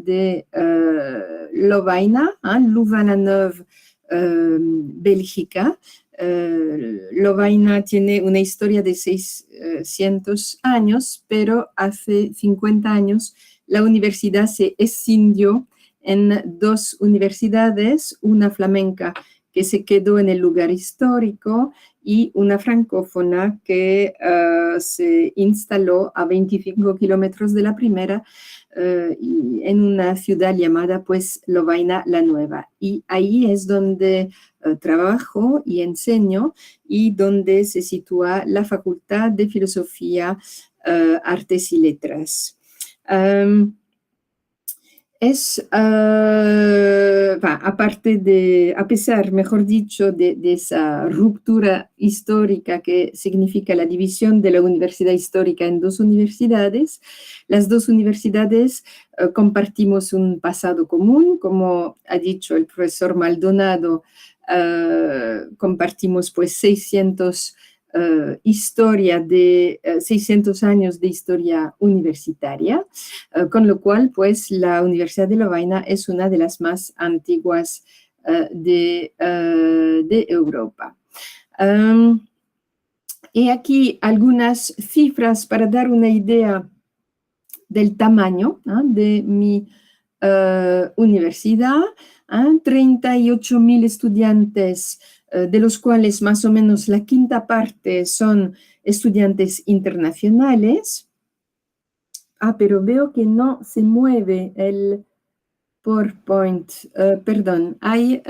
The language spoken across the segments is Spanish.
de Lovaina, Louvain-la-Neuve, Bélgica. Lovaina tiene una historia de 600 años, pero hace 50 años la universidad se escindió en dos universidades, una flamenca que se quedó en el lugar histórico y una francófona que se instaló a 25 kilómetros de la primera en una ciudad llamada pues Lovaina-la-Nueva. Y ahí es donde trabajo y enseño y donde se sitúa la Facultad de Filosofía, Artes y Letras. A pesar, mejor dicho, de esa ruptura histórica que significa la división de la universidad histórica en dos universidades, las dos universidades compartimos un pasado común, como ha dicho el profesor Maldonado, compartimos pues 600 años de historia universitaria, con lo cual pues la Universidad de Lovaina es una de las más antiguas de Europa. Y aquí algunas cifras para dar una idea del tamaño de mi universidad. 38.000 estudiantes, de los cuales más o menos la quinta parte son estudiantes internacionales. Pero veo que no se mueve el PowerPoint. Perdón, hay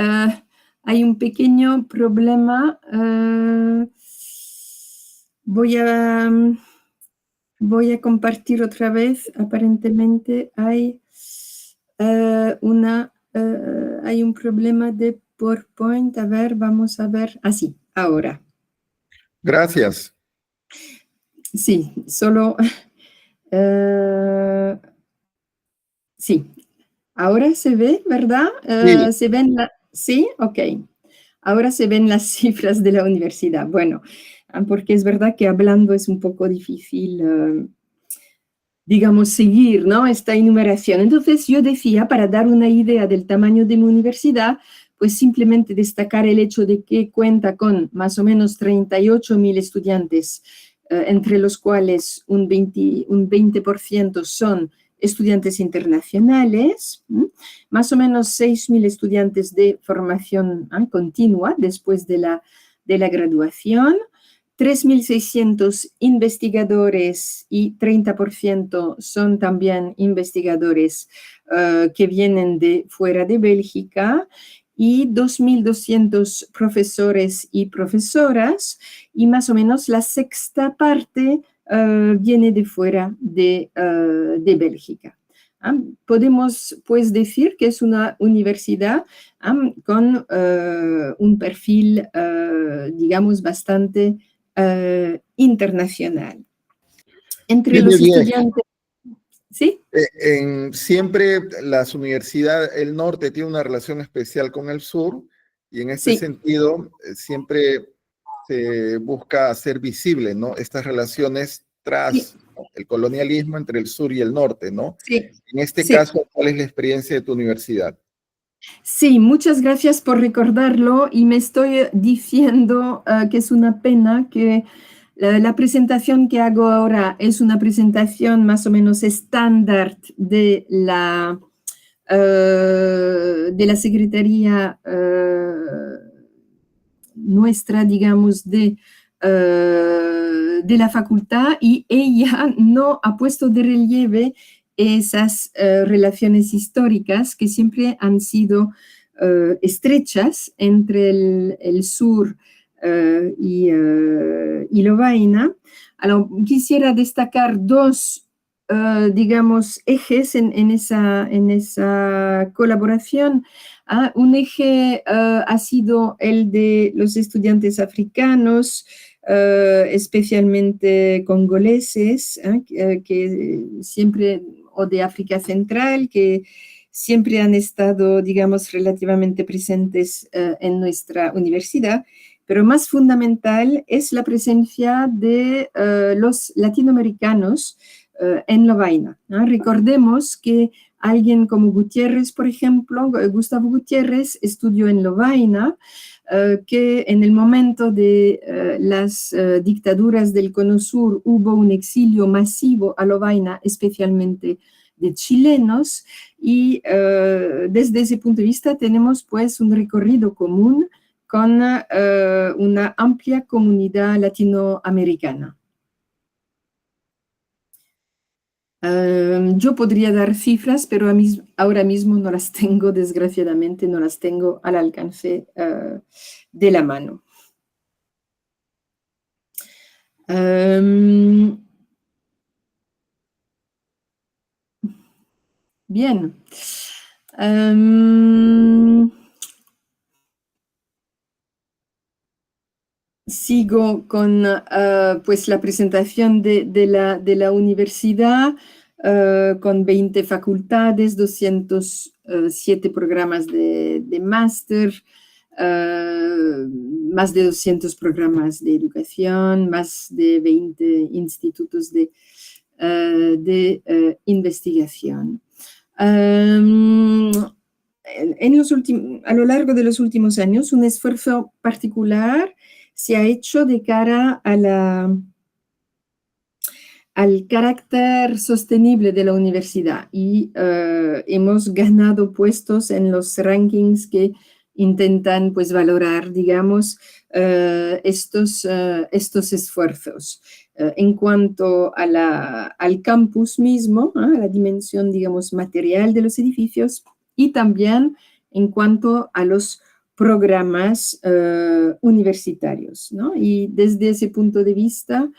un pequeño problema. Voy a compartir otra vez. Aparentemente hay un problema de PowerPoint. A ver, vamos a ver. Sí, ahora. Gracias. Sí, solo... sí, ahora se ve, ¿verdad? Sí. ¿Se ven sí, ok. Ahora se ven las cifras de la universidad. Bueno, porque es verdad que hablando es un poco difícil, digamos, seguir, ¿no?, esta enumeración. Entonces, yo decía, para dar una idea del tamaño de mi universidad, pues simplemente destacar el hecho de que cuenta con más o menos 38.000 estudiantes, entre los cuales un 20% son estudiantes internacionales, más o menos 6.000 estudiantes de formación continua después de la graduación, 3.600 investigadores y 30% son también investigadores que vienen de fuera de Bélgica, y 2.200 profesores y profesoras, y más o menos la sexta parte viene de fuera de Bélgica. Podemos pues decir que es una universidad con un perfil, digamos, bastante internacional. Entre los estudiantes... ¿Sí? Siempre las universidades, el norte tiene una relación especial con el sur, y en este sentido siempre se busca hacer visible, ¿no?, estas relaciones tras el colonialismo entre el sur y el norte, ¿no? Sí. En este caso, ¿cuál es la experiencia de tu universidad? Sí, muchas gracias por recordarlo, y me estoy diciendo que es una pena que la presentación que hago ahora es una presentación más o menos estándar de la Secretaría nuestra, digamos, de la facultad, y ella no ha puesto de relieve esas relaciones históricas que siempre han sido estrechas entre el sur y Lovaina. Quisiera destacar dos, digamos, ejes en esa colaboración. Un eje ha sido el de los estudiantes africanos, especialmente congoleses, que siempre, o de África Central, que siempre han estado, digamos, relativamente presentes en nuestra universidad. Pero más fundamental es la presencia de los latinoamericanos en Lovaina. Recordemos que alguien como Gutiérrez, por ejemplo, Gustavo Gutiérrez estudió en Lovaina, que en el momento de las dictaduras del Cono Sur hubo un exilio masivo a Lovaina, especialmente de chilenos, y desde ese punto de vista tenemos pues un recorrido común con una amplia comunidad latinoamericana. Yo podría dar cifras, pero ahora mismo no las tengo, desgraciadamente, no las tengo al alcance de la mano. Bien. Sigo con pues la presentación de la universidad, con 20 facultades, 207 programas de máster, más de 200 programas de educación, más de 20 institutos de investigación. A lo largo de los últimos años, un esfuerzo particular se ha hecho de cara al carácter sostenible de la universidad y hemos ganado puestos en los rankings que intentan pues valorar, digamos, estos esfuerzos. En cuanto al campus mismo, a la dimensión, digamos, material de los edificios, y también en cuanto a los programas universitarios, ¿no? Y desde ese punto de vista,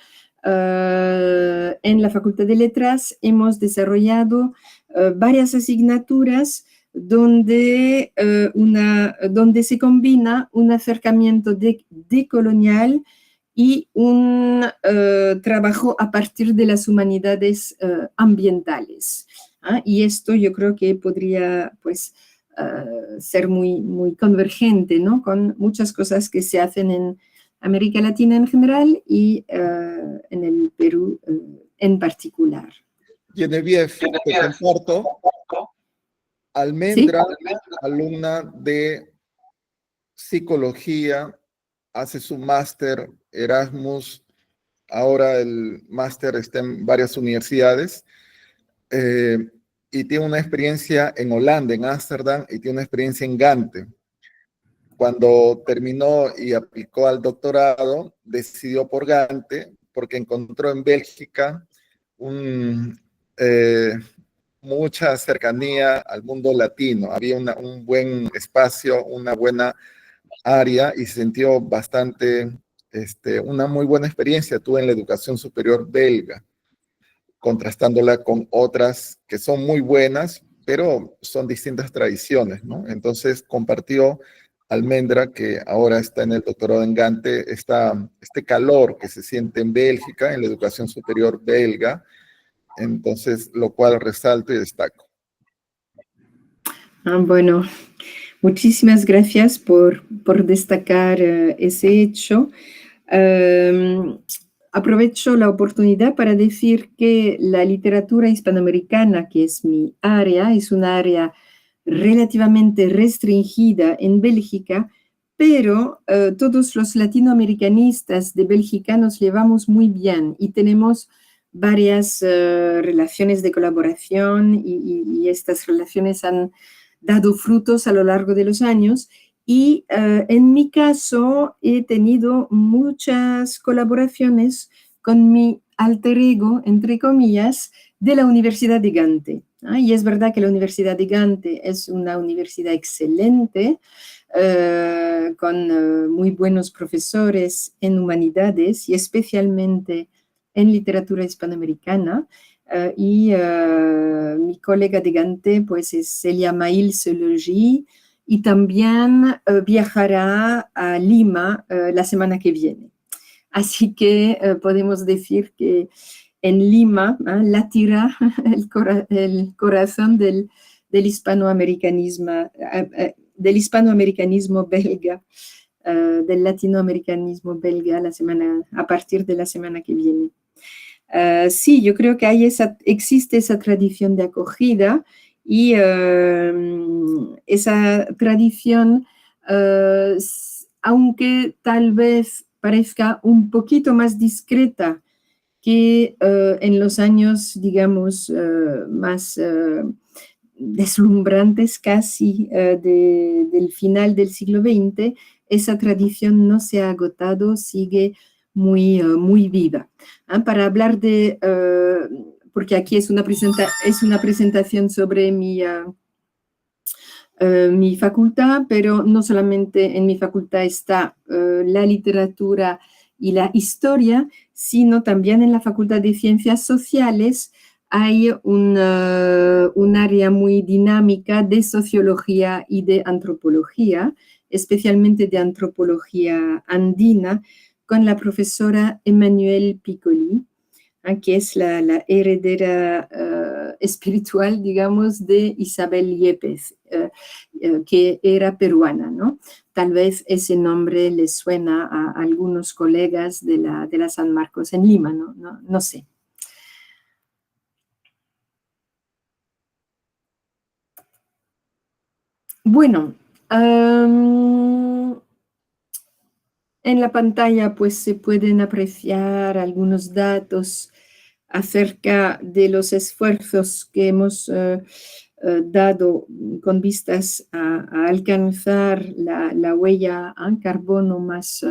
en la Facultad de Letras hemos desarrollado varias asignaturas donde se combina un acercamiento decolonial y un trabajo a partir de las humanidades ambientales. Y esto yo creo que podría, pues, ser muy, muy convergente, ¿no? Con muchas cosas que se hacen en América Latina en general y en el Perú en particular. Genevieve, te comparto. Almendra, ¿sí? Alumna de psicología, hace su máster Erasmus, ahora el máster está en varias universidades, y tiene una experiencia en Holanda, en Ámsterdam, y tiene una experiencia en Gante. Cuando terminó y aplicó al doctorado, decidió por Gante, porque encontró en Bélgica mucha cercanía al mundo latino. Había un buen espacio, una buena área, y se sintió bastante, una muy buena experiencia tuve en la educación superior belga, contrastándola con otras que son muy buenas, pero son distintas tradiciones, ¿no? Entonces compartió Almendra, que ahora está en el doctorado en Gante, este calor que se siente en Bélgica, en la educación superior belga, entonces lo cual resalto y destaco. Bueno, muchísimas gracias por destacar ese hecho. Aprovecho la oportunidad para decir que la literatura hispanoamericana, que es mi área, es una área relativamente restringida en Bélgica, pero todos los latinoamericanistas de Bélgica nos llevamos muy bien y tenemos varias relaciones de colaboración y estas relaciones han dado frutos a lo largo de los años. Y en mi caso he tenido muchas colaboraciones con mi alter ego, entre comillas, de la Universidad de Gante. Y es verdad que la Universidad de Gante es una universidad excelente, con muy buenos profesores en humanidades y especialmente en literatura hispanoamericana. Mi colega de Gante pues es Celia Mail-Selogy, y también viajará a Lima la semana que viene. Así que podemos decir que en Lima latirá el corazón del hispanoamericanismo belga, del latinoamericanismo belga a partir de la semana que viene. Sí, yo creo que existe esa tradición de acogida Y esa tradición, aunque tal vez parezca un poquito más discreta que en los años, digamos, más deslumbrantes casi del final del siglo XX, esa tradición no se ha agotado, sigue muy viva. Para hablar de, porque aquí es una presentación sobre mi facultad, pero no solamente en mi facultad está la literatura y la historia, sino también en la Facultad de Ciencias Sociales hay un área muy dinámica de sociología y de antropología, especialmente de antropología andina, con la profesora Emmanuelle Piccoli, que es la heredera espiritual, digamos, de Isabel Yepes, que era peruana, ¿no? Tal vez ese nombre les suena a algunos colegas de la San Marcos en Lima, no sé. Bueno, en la pantalla pues se pueden apreciar algunos datos acerca de los esfuerzos que hemos dado con vistas a alcanzar la huella en carbono más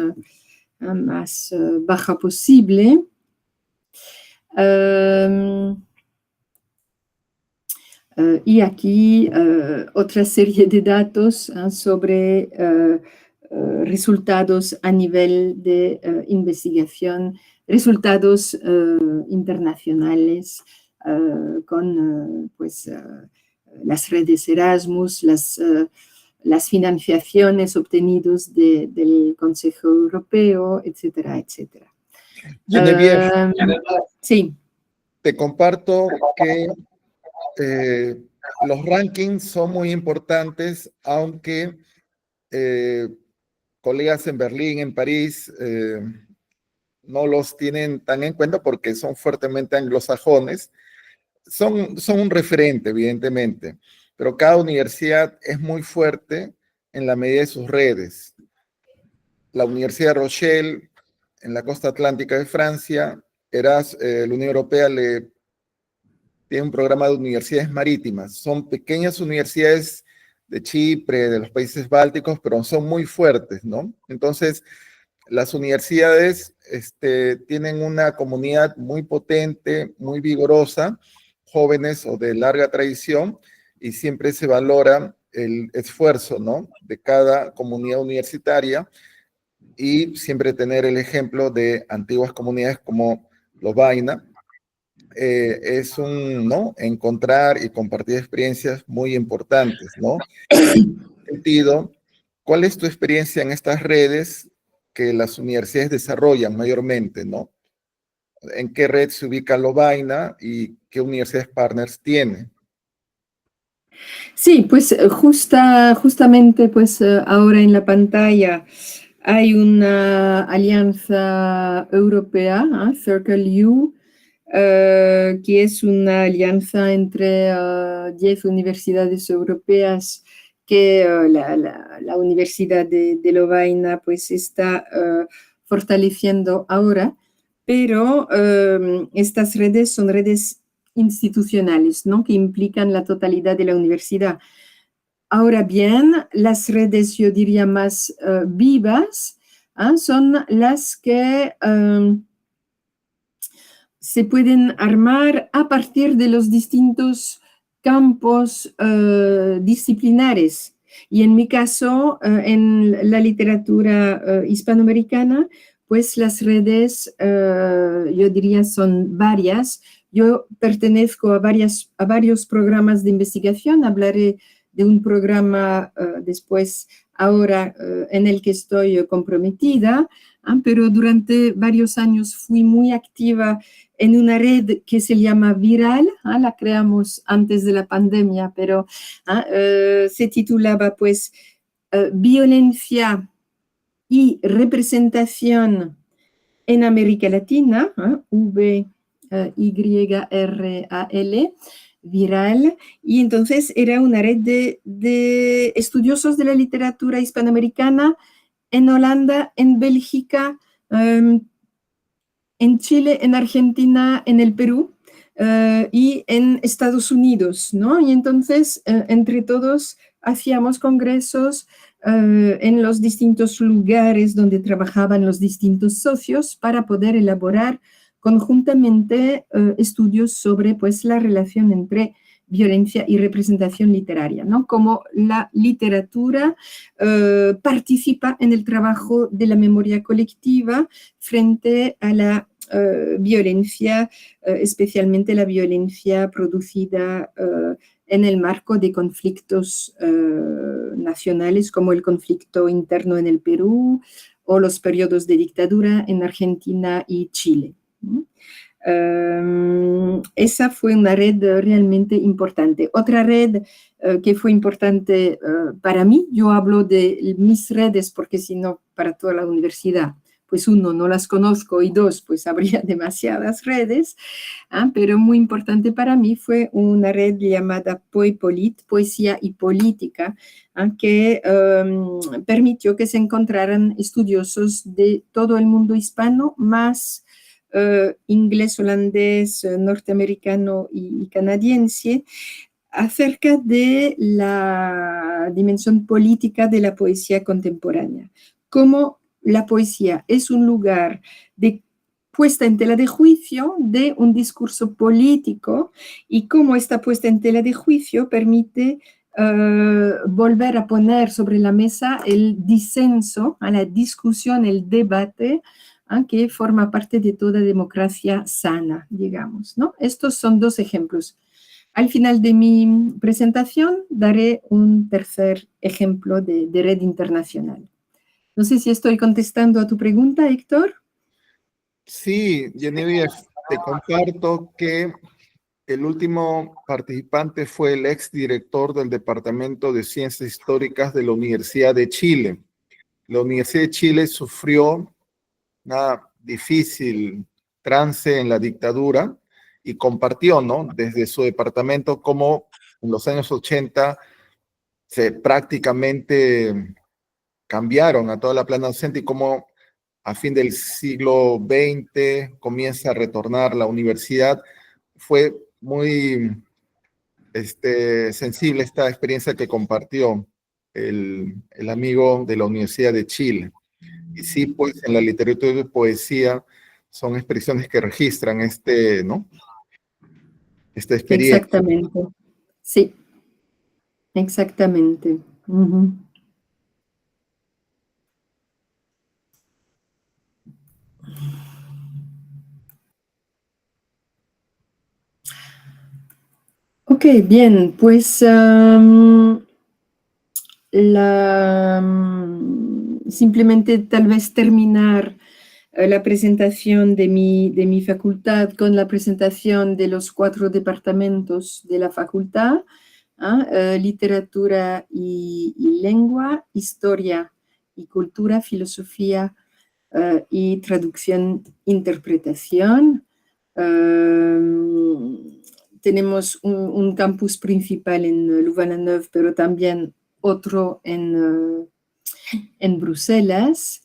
baja posible. Y aquí otra serie de datos sobre resultados a nivel de investigación, resultados internacionales con pues, las redes Erasmus, las financiaciones obtenidas del Consejo Europeo, etcétera, etcétera. Genevieve, sí. Te comparto que los rankings son muy importantes, aunque colegas en Berlín, en París, no los tienen tan en cuenta porque son fuertemente anglosajones. Son un referente, evidentemente, pero cada universidad es muy fuerte en la medida de sus redes. La Universidad de Rochelle, en la costa atlántica de Francia, la Unión Europea tiene un programa de universidades marítimas. Son pequeñas universidades de Chipre, de los países bálticos, pero son muy fuertes, ¿no? Entonces, las universidades tienen una comunidad muy potente, muy vigorosa, jóvenes o de larga tradición, y siempre se valora el esfuerzo, ¿no?, de cada comunidad universitaria, y siempre tener el ejemplo de antiguas comunidades como Lovaina. Es ¿no?, encontrar y compartir experiencias muy importantes, ¿no? En ese sentido, ¿cuál es tu experiencia en estas redes que las universidades desarrollan mayormente, ¿no? ¿En qué red se ubica Lovaina y qué universidades partners tiene? Sí, pues justamente pues ahora en la pantalla hay una alianza europea, Circle U, que es una alianza entre 10 universidades europeas que la Universidad de Lovaina pues está fortaleciendo ahora, pero estas redes son redes institucionales, ¿no?, que implican la totalidad de la universidad. Ahora bien, las redes, yo diría, más vivas, son las que se pueden armar a partir de los distintos campos disciplinares. Y en mi caso, en la literatura hispanoamericana, pues las redes, yo diría, son varias. Yo pertenezco a varios programas de investigación. Hablaré de un programa después, ahora, en el que estoy comprometida, pero durante varios años fui muy activa en una red que se llama Viral, la creamos antes de la pandemia, pero se titulaba pues Violencia y Representación en América Latina, VYRAL, viral, y entonces era una red de estudiosos de la literatura hispanoamericana en Holanda, en Bélgica, en Chile, en Argentina, en el Perú y en Estados Unidos, ¿no? Y entonces, entre todos, hacíamos congresos en los distintos lugares donde trabajaban los distintos socios para poder elaborar conjuntamente estudios sobre, pues, la relación entre violencia y representación literaria, ¿no? Cómo la literatura participa en el trabajo de la memoria colectiva frente a la violencia, especialmente la violencia producida en el marco de conflictos nacionales como el conflicto interno en el Perú o los periodos de dictadura en Argentina y Chile. Esa fue una red realmente importante. Otra red que fue importante para mí, yo hablo de mis redes porque si no, para toda la universidad, pues uno, no las conozco y dos, pues habría demasiadas redes, pero muy importante para mí fue una red llamada Poepolit, Poesía y Política, que permitió que se encontraran estudiosos de todo el mundo hispano, más inglés, holandés, norteamericano y canadiense, acerca de la dimensión política de la poesía contemporánea. Cómo la poesía es un lugar de puesta en tela de juicio de un discurso político y cómo esta puesta en tela de juicio permite volver a poner sobre la mesa el disenso, a la discusión, el debate, que forma parte de toda democracia sana, digamos, ¿no? Estos son dos ejemplos. Al final de mi presentación daré un tercer ejemplo de red internacional. No sé si estoy contestando a tu pregunta, Héctor. Sí, Genevieve, te comparto que el último participante fue el exdirector del Departamento de Ciencias Históricas de la Universidad de Chile. La Universidad de Chile sufrió una difícil trance en la dictadura y compartió, ¿no? Desde su departamento cómo en los años 80 se prácticamente cambiaron a toda la plana docente y cómo a fin del siglo XX comienza a retornar la universidad. Fue muy sensible esta experiencia que compartió el amigo de la Universidad de Chile. Y sí, pues en la literatura de poesía son expresiones que registran ¿no? Esta experiencia. Exactamente, sí, exactamente. Uh-huh. Ok, bien, pues simplemente tal vez terminar la presentación de mi facultad con la presentación de los 4 departamentos de la facultad, literatura y lengua, historia y cultura, filosofía y traducción, interpretación. Tenemos un campus principal en Louvain-la-Neuve, pero también otro en Bruselas.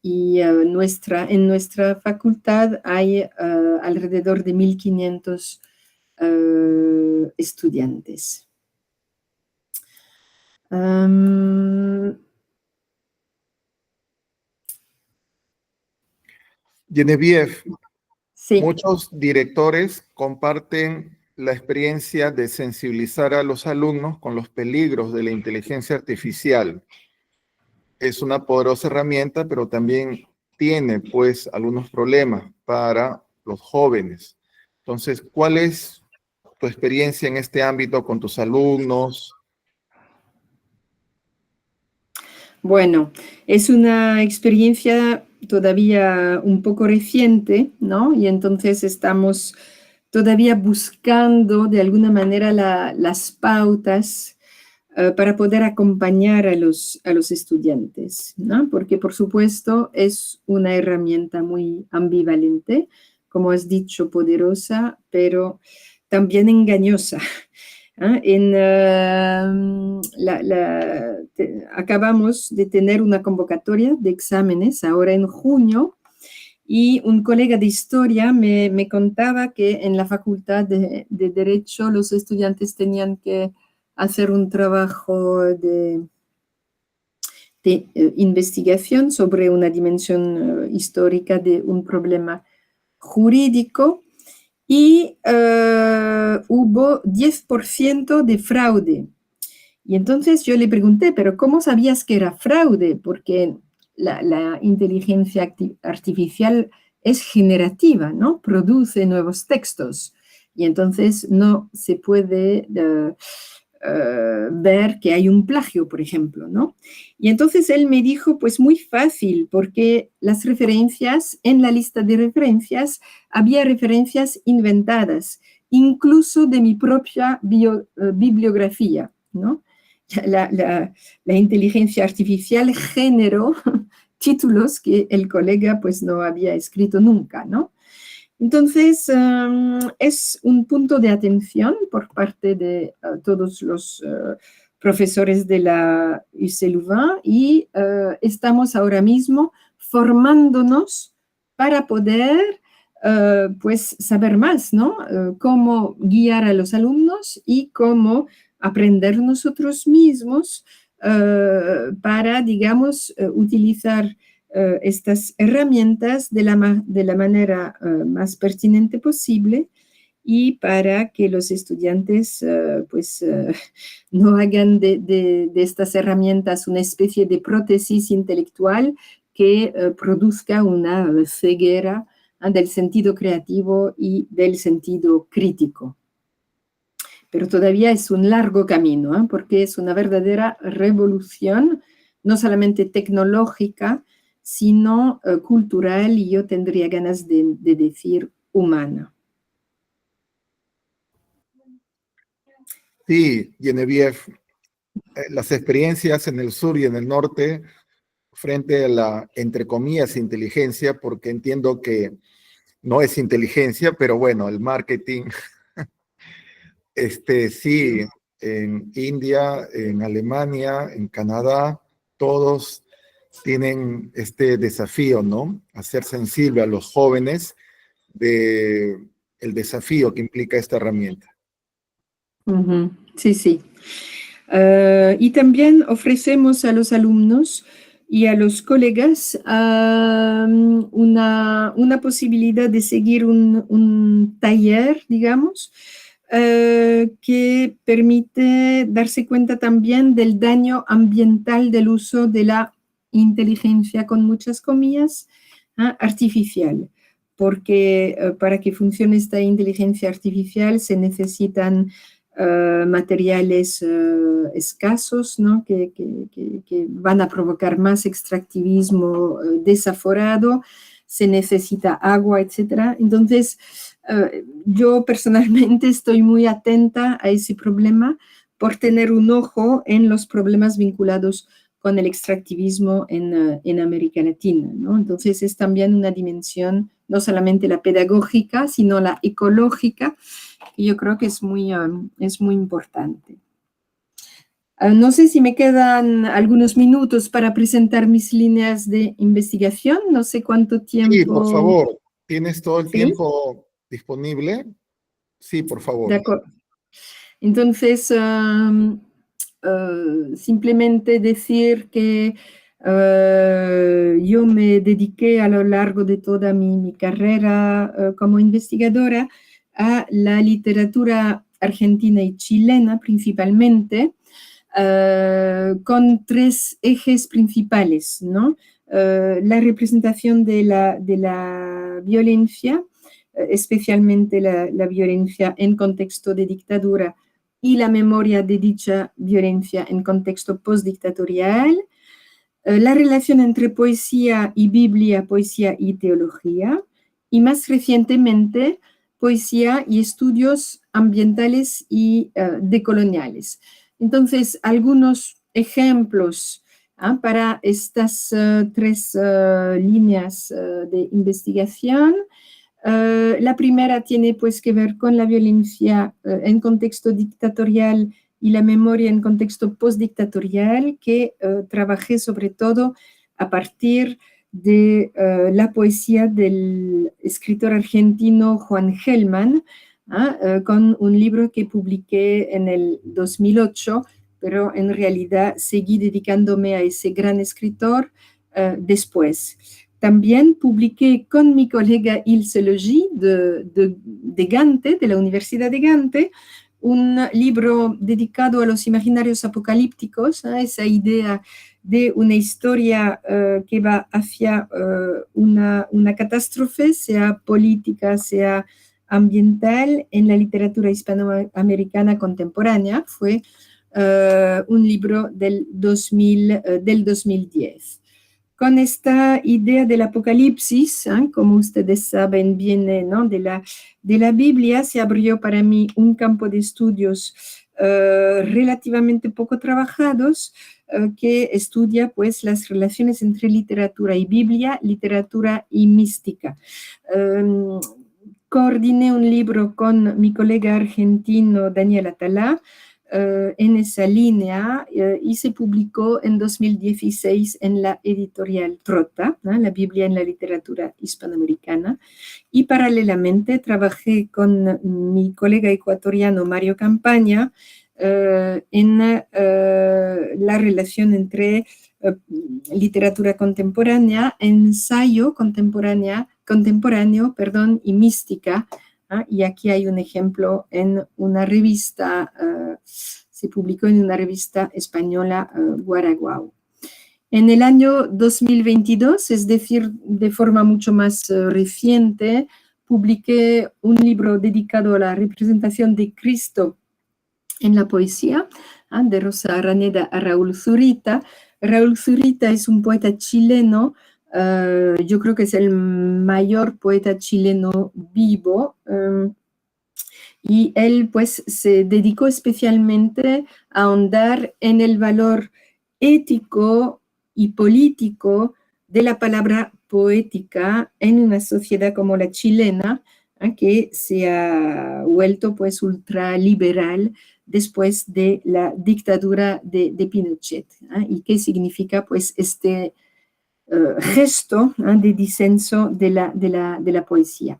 Y en nuestra facultad hay alrededor de 1.500 estudiantes. Genevieve, Sí. muchos directores comparten la experiencia de sensibilizar a los alumnos con los peligros de la inteligencia artificial. Es una poderosa herramienta, pero también tiene, pues, algunos problemas para los jóvenes. Entonces, ¿cuál es tu experiencia en este ámbito con tus alumnos? Bueno, es una experiencia todavía un poco reciente, ¿no? Y entonces estamos todavía buscando de alguna manera las pautas para poder acompañar a los estudiantes, ¿no? Porque por supuesto es una herramienta muy ambivalente, como has dicho, poderosa, pero también engañosa. Acabamos de tener una convocatoria de exámenes ahora en junio y un colega de historia me contaba que en la Facultad de Derecho los estudiantes tenían que hacer un trabajo de investigación sobre una dimensión histórica de un problema jurídico y hubo 10% de fraude. Y entonces yo le pregunté, pero ¿cómo sabías que era fraude? Porque la inteligencia artificial es generativa, ¿no? Produce nuevos textos. Y entonces no se puede ver que hay un plagio, por ejemplo, ¿no? Y entonces él me dijo, pues muy fácil, porque las referencias, en la lista de referencias, había referencias inventadas, incluso de mi propia bibliografía, ¿no? La inteligencia artificial generó títulos que el colega pues no había escrito nunca, ¿no? Entonces, es un punto de atención por parte de todos los profesores de la UC Louvain y estamos ahora mismo formándonos para poder pues saber más, ¿no? Cómo guiar a los alumnos y cómo aprender nosotros mismos para, digamos, utilizar estas herramientas de la manera más pertinente posible y para que los estudiantes pues no hagan de estas herramientas una especie de prótesis intelectual que produzca una ceguera del sentido creativo y del sentido crítico. Pero todavía es un largo camino, porque es una verdadera revolución, no solamente tecnológica, sino cultural y yo tendría ganas de decir humana. Sí, Genevieve, las experiencias en el sur y en el norte frente a la, entre comillas, inteligencia, porque entiendo que no es inteligencia, pero bueno, el marketing, sí, en India, en Alemania, en Canadá, todos tienen este desafío, ¿no? Hacer sensible a los jóvenes de el desafío que implica esta herramienta. Sí, sí. Y también ofrecemos a los alumnos y a los colegas una posibilidad de seguir un taller, digamos, que permite darse cuenta también del daño ambiental del uso de la inteligencia, con muchas comillas, artificial. Porque para que funcione esta inteligencia artificial se necesitan materiales escasos, ¿no? que van a provocar más extractivismo desaforado, se necesita agua, etc. Entonces, yo personalmente estoy muy atenta a ese problema por tener un ojo en los problemas vinculados con el extractivismo en América Latina, ¿no? Entonces, es también una dimensión, no solamente la pedagógica, sino la ecológica, que yo creo que es muy importante. No sé si me quedan algunos minutos para presentar mis líneas de investigación. No sé cuánto tiempo. Sí, por favor. ¿Tienes todo el ¿Sí? tiempo disponible? Sí, por favor. De acuerdo. Entonces, simplemente decir que yo me dediqué a lo largo de toda mi carrera como investigadora a la literatura argentina y chilena principalmente, con tres ejes principales, ¿no? La representación de la violencia, especialmente la violencia en contexto de dictadura y la memoria de dicha violencia en contexto postdictatorial, la relación entre poesía y Biblia, poesía y teología, y más recientemente poesía y estudios ambientales y decoloniales. Entonces, algunos ejemplos para estas tres líneas de investigación. La primera tiene pues que ver con la violencia en contexto dictatorial y la memoria en contexto postdictatorial, que trabajé sobre todo a partir de la poesía del escritor argentino Juan Gelman, con un libro que publiqué en el 2008, pero en realidad seguí dedicándome a ese gran escritor después. También publiqué con mi colega Ilse Logy de Gante, de la Universidad de Gante, un libro dedicado a los imaginarios apocalípticos, esa idea de una historia que va hacia una catástrofe, sea política, sea ambiental, en la literatura hispanoamericana contemporánea. Fue un libro del 2010. Con esta idea del apocalipsis, como ustedes saben, viene, ¿no?, de la Biblia, se abrió para mí un campo de estudios relativamente poco trabajados, que estudia pues las relaciones entre literatura y Biblia, literatura y mística. Coordiné un libro con mi colega argentino Daniel Atalá, en esa línea, y se publicó en 2016 en la editorial Trota, ¿no?, la Biblia en la literatura hispanoamericana, y paralelamente trabajé con mi colega ecuatoriano Mario Campaña en la relación entre literatura contemporánea, ensayo contemporáneo, y mística. Y aquí hay un ejemplo en una revista, se publicó en una revista española, Guaraguao. En el año 2022, es decir, de forma mucho más reciente, publiqué un libro dedicado a la representación de Cristo en la poesía, de Rosa Araneda a Raúl Zurita. Raúl Zurita es un poeta chileno. Yo creo que es el mayor poeta chileno vivo, y él pues se dedicó especialmente a ahondar en el valor ético y político de la palabra poética en una sociedad como la chilena, que se ha vuelto pues ultraliberal después de la dictadura de Pinochet, y qué significa pues este gesto de disenso de la poesía.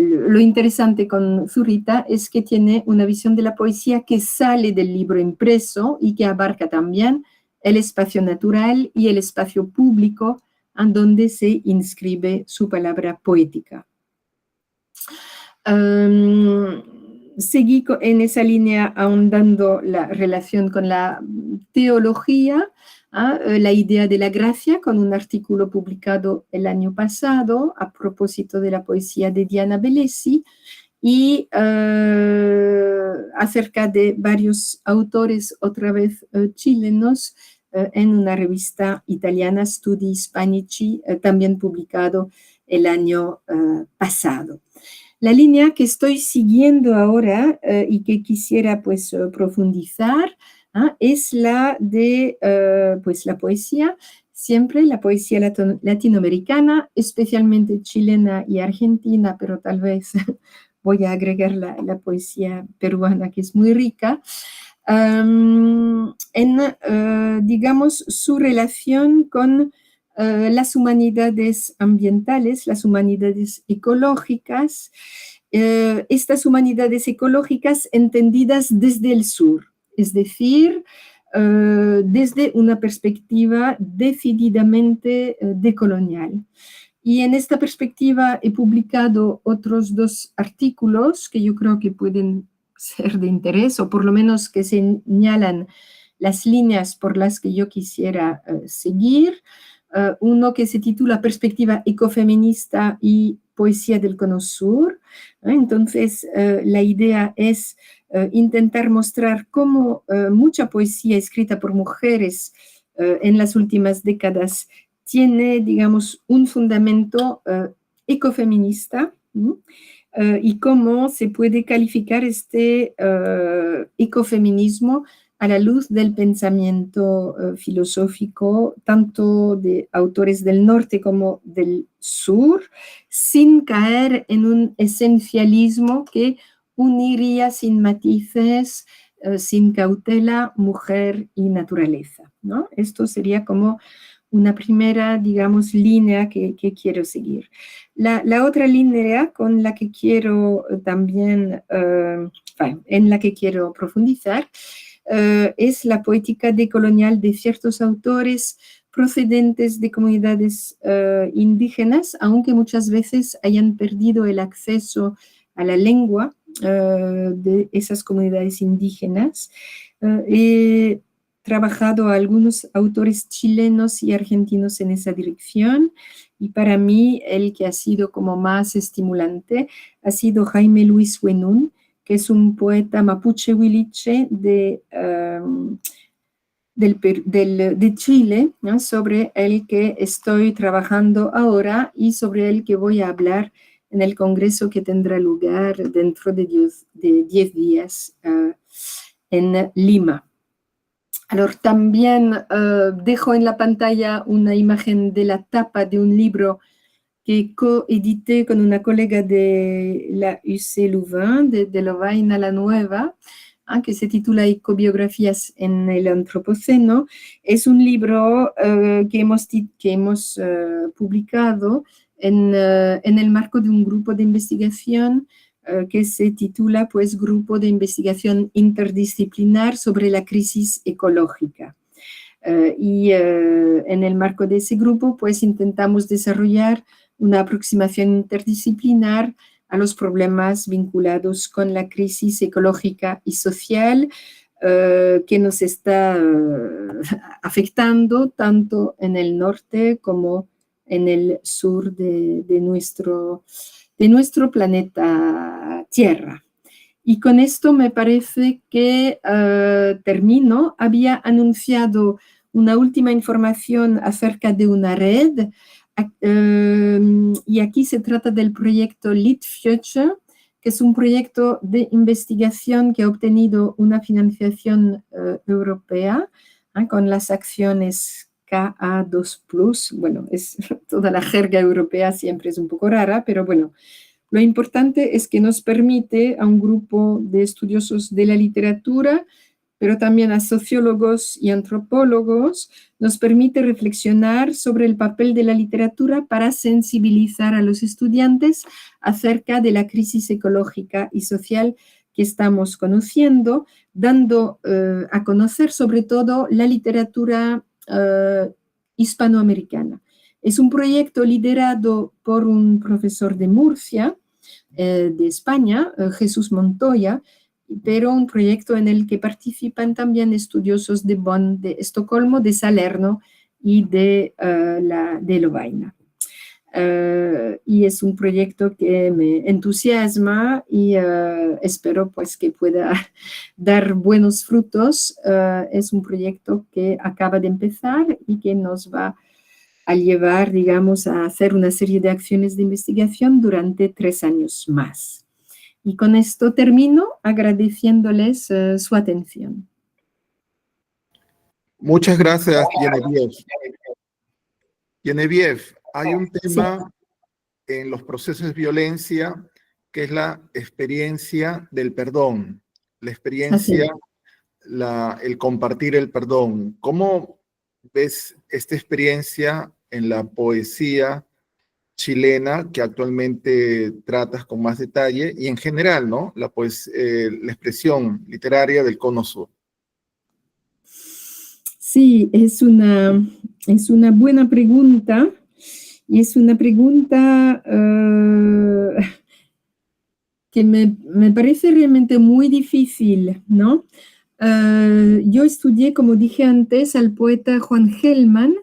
Lo interesante con Zurita es que tiene una visión de la poesía que sale del libro impreso y que abarca también el espacio natural y el espacio público en donde se inscribe su palabra poética. Seguí en esa línea ahondando la relación con la teología, la idea de la gracia, con un artículo publicado el año pasado a propósito de la poesía de Diana Bellesi, y acerca de varios autores, otra vez chilenos, en una revista italiana, Studi Hispanici, también publicado el año pasado. La línea que estoy siguiendo ahora y que quisiera pues profundizar es la de pues la poesía, siempre la poesía latinoamericana, especialmente chilena y argentina, pero tal vez voy a agregar la poesía peruana, que es muy rica, digamos, su relación con las humanidades ambientales, las humanidades ecológicas, estas humanidades ecológicas entendidas desde el sur, es decir, desde una perspectiva decididamente decolonial. Y en esta perspectiva he publicado otros 2 artículos que yo creo que pueden ser de interés, o por lo menos que señalan las líneas por las que yo quisiera seguir. Uno que se titula Perspectiva ecofeminista y poesía del Cono Sur. Entonces, la idea es intentar mostrar cómo mucha poesía escrita por mujeres en las últimas décadas tiene, digamos, un fundamento ecofeminista, y cómo se puede calificar este ecofeminismo a la luz del pensamiento filosófico, tanto de autores del norte como del sur, sin caer en un esencialismo que uniría sin matices, sin cautela, mujer y naturaleza, ¿no? Esto sería como una primera, digamos, línea que quiero seguir. La otra línea con la que quiero también, en la que quiero profundizar, es la poética decolonial de ciertos autores procedentes de comunidades indígenas, aunque muchas veces hayan perdido el acceso a la lengua de esas comunidades indígenas. He trabajado a algunos autores chilenos y argentinos en esa dirección, y para mí el que ha sido como más estimulante ha sido Jaime Luis Huenún, que es un poeta mapuche huiliche de Chile, ¿no? Sobre el que estoy trabajando ahora y sobre el que voy a hablar en el congreso que tendrá lugar dentro de 10 días en Lima. Ahora, también dejo en la pantalla una imagen de la tapa de un libro que coedité con una colega de la UC Louvain, de Lovaina la Nueva, que se titula Ecobiografías en el Antropoceno. Es un libro que hemos publicado en el marco de un grupo de investigación que se titula, pues, Grupo de Investigación Interdisciplinar sobre la Crisis Ecológica. En el marco de ese grupo, pues, intentamos desarrollar una aproximación interdisciplinar a los problemas vinculados con la crisis ecológica y social que nos está afectando tanto en el norte como en el sur de nuestro planeta Tierra. Y con esto me parece que termino. Había anunciado una última información acerca de una red, y aquí se trata del proyecto Lit Future, que es un proyecto de investigación que ha obtenido una financiación europea con las acciones KA2+. Bueno, toda la jerga europea siempre es un poco rara, pero bueno, lo importante es que nos permite a un grupo de estudiosos de la literatura, pero también a sociólogos y antropólogos, nos permite reflexionar sobre el papel de la literatura para sensibilizar a los estudiantes acerca de la crisis ecológica y social que estamos conociendo, dando a conocer sobre todo la literatura hispanoamericana. Es un proyecto liderado por un profesor de Murcia, de España, Jesús Montoya, pero un proyecto en el que participan también estudiosos de Bonn, de Estocolmo, de Salerno y de Lovaina. Y es un proyecto que me entusiasma y espero, pues, que pueda dar buenos frutos. Es un proyecto que acaba de empezar y que nos va a llevar, digamos, a hacer una serie de acciones de investigación durante 3 años más. Y con esto termino agradeciéndoles su atención. Muchas gracias, Genevieve. Genevieve, hay un tema en los procesos de violencia que es la experiencia del perdón, la experiencia, el compartir el perdón. ¿Cómo ves esta experiencia en la poesía chilena que actualmente tratas con más detalle y en general, ¿no? La expresión literaria del Cono Sur. Sí, es una buena pregunta, y es una pregunta que me parece realmente muy difícil, ¿no? Yo estudié, como dije antes, al poeta Juan Gelman,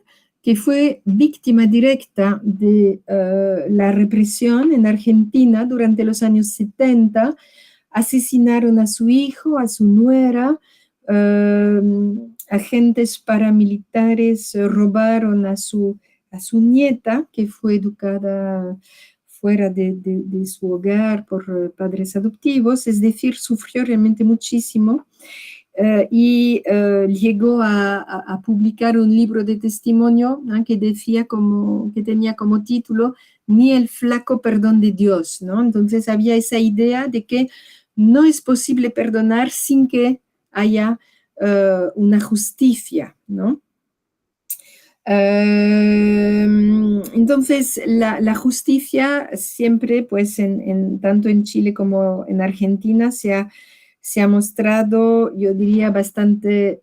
que fue víctima directa de la represión en Argentina durante los años 70. Asesinaron a su hijo, a su nuera, agentes paramilitares robaron a su nieta, que fue educada fuera de su hogar por padres adoptivos, es decir, sufrió realmente muchísimo. llegó a publicar un libro de testimonio, ¿no? que tenía como título Ni el flaco perdón de Dios, ¿no? Entonces había esa idea de que no es posible perdonar sin que haya una justicia, ¿no? Entonces, la justicia siempre, pues, tanto en Chile como en Argentina, se ha mostrado, yo diría, bastante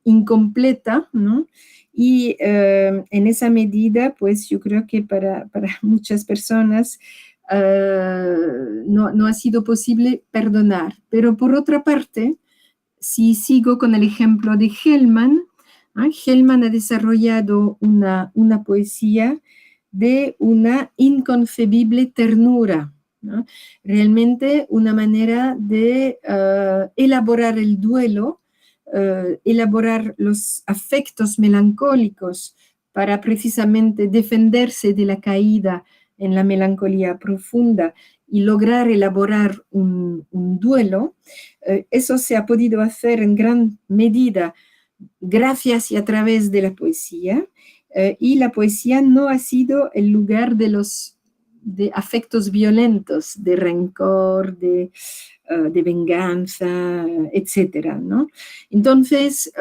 incompleta, ¿no? Y en esa medida, pues, yo creo que para muchas personas no ha sido posible perdonar. Pero por otra parte, si sigo con el ejemplo de Hellman, Hellman ha desarrollado una poesía de una inconcebible ternura, ¿no? Realmente una manera de elaborar el duelo, elaborar los afectos melancólicos para precisamente defenderse de la caída en la melancolía profunda y lograr elaborar un duelo. Eso se ha podido hacer en gran medida gracias y a través de la poesía, y la poesía no ha sido el lugar de afectos violentos, de rencor, de venganza, etcétera, ¿no? Entonces,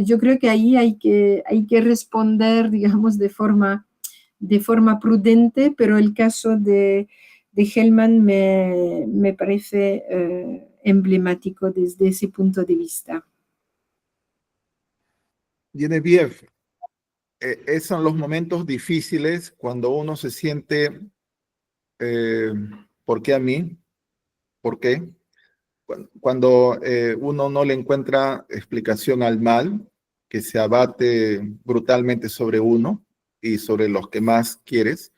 yo creo que ahí hay que responder, digamos, de forma prudente, pero el caso de Hellman me parece emblemático desde ese punto de vista. Genevieve, esos son los momentos difíciles cuando uno se siente, ¿por qué a mí? ¿Por qué? Cuando uno no le encuentra explicación al mal que se abate brutalmente sobre uno y sobre los que más quieres.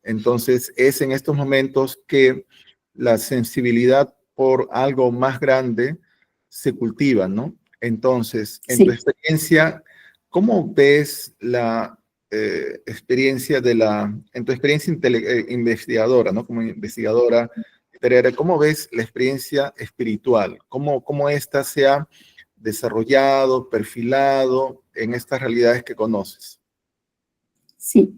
Entonces es en estos momentos que la sensibilidad por algo más grande se cultiva, ¿no? Entonces, en tu experiencia, ¿cómo ves la experiencia en tu experiencia investigadora, ¿no? Como investigadora literaria, ¿cómo ves la experiencia espiritual? ¿Cómo ésta se ha desarrollado, perfilado en estas realidades que conoces? Sí.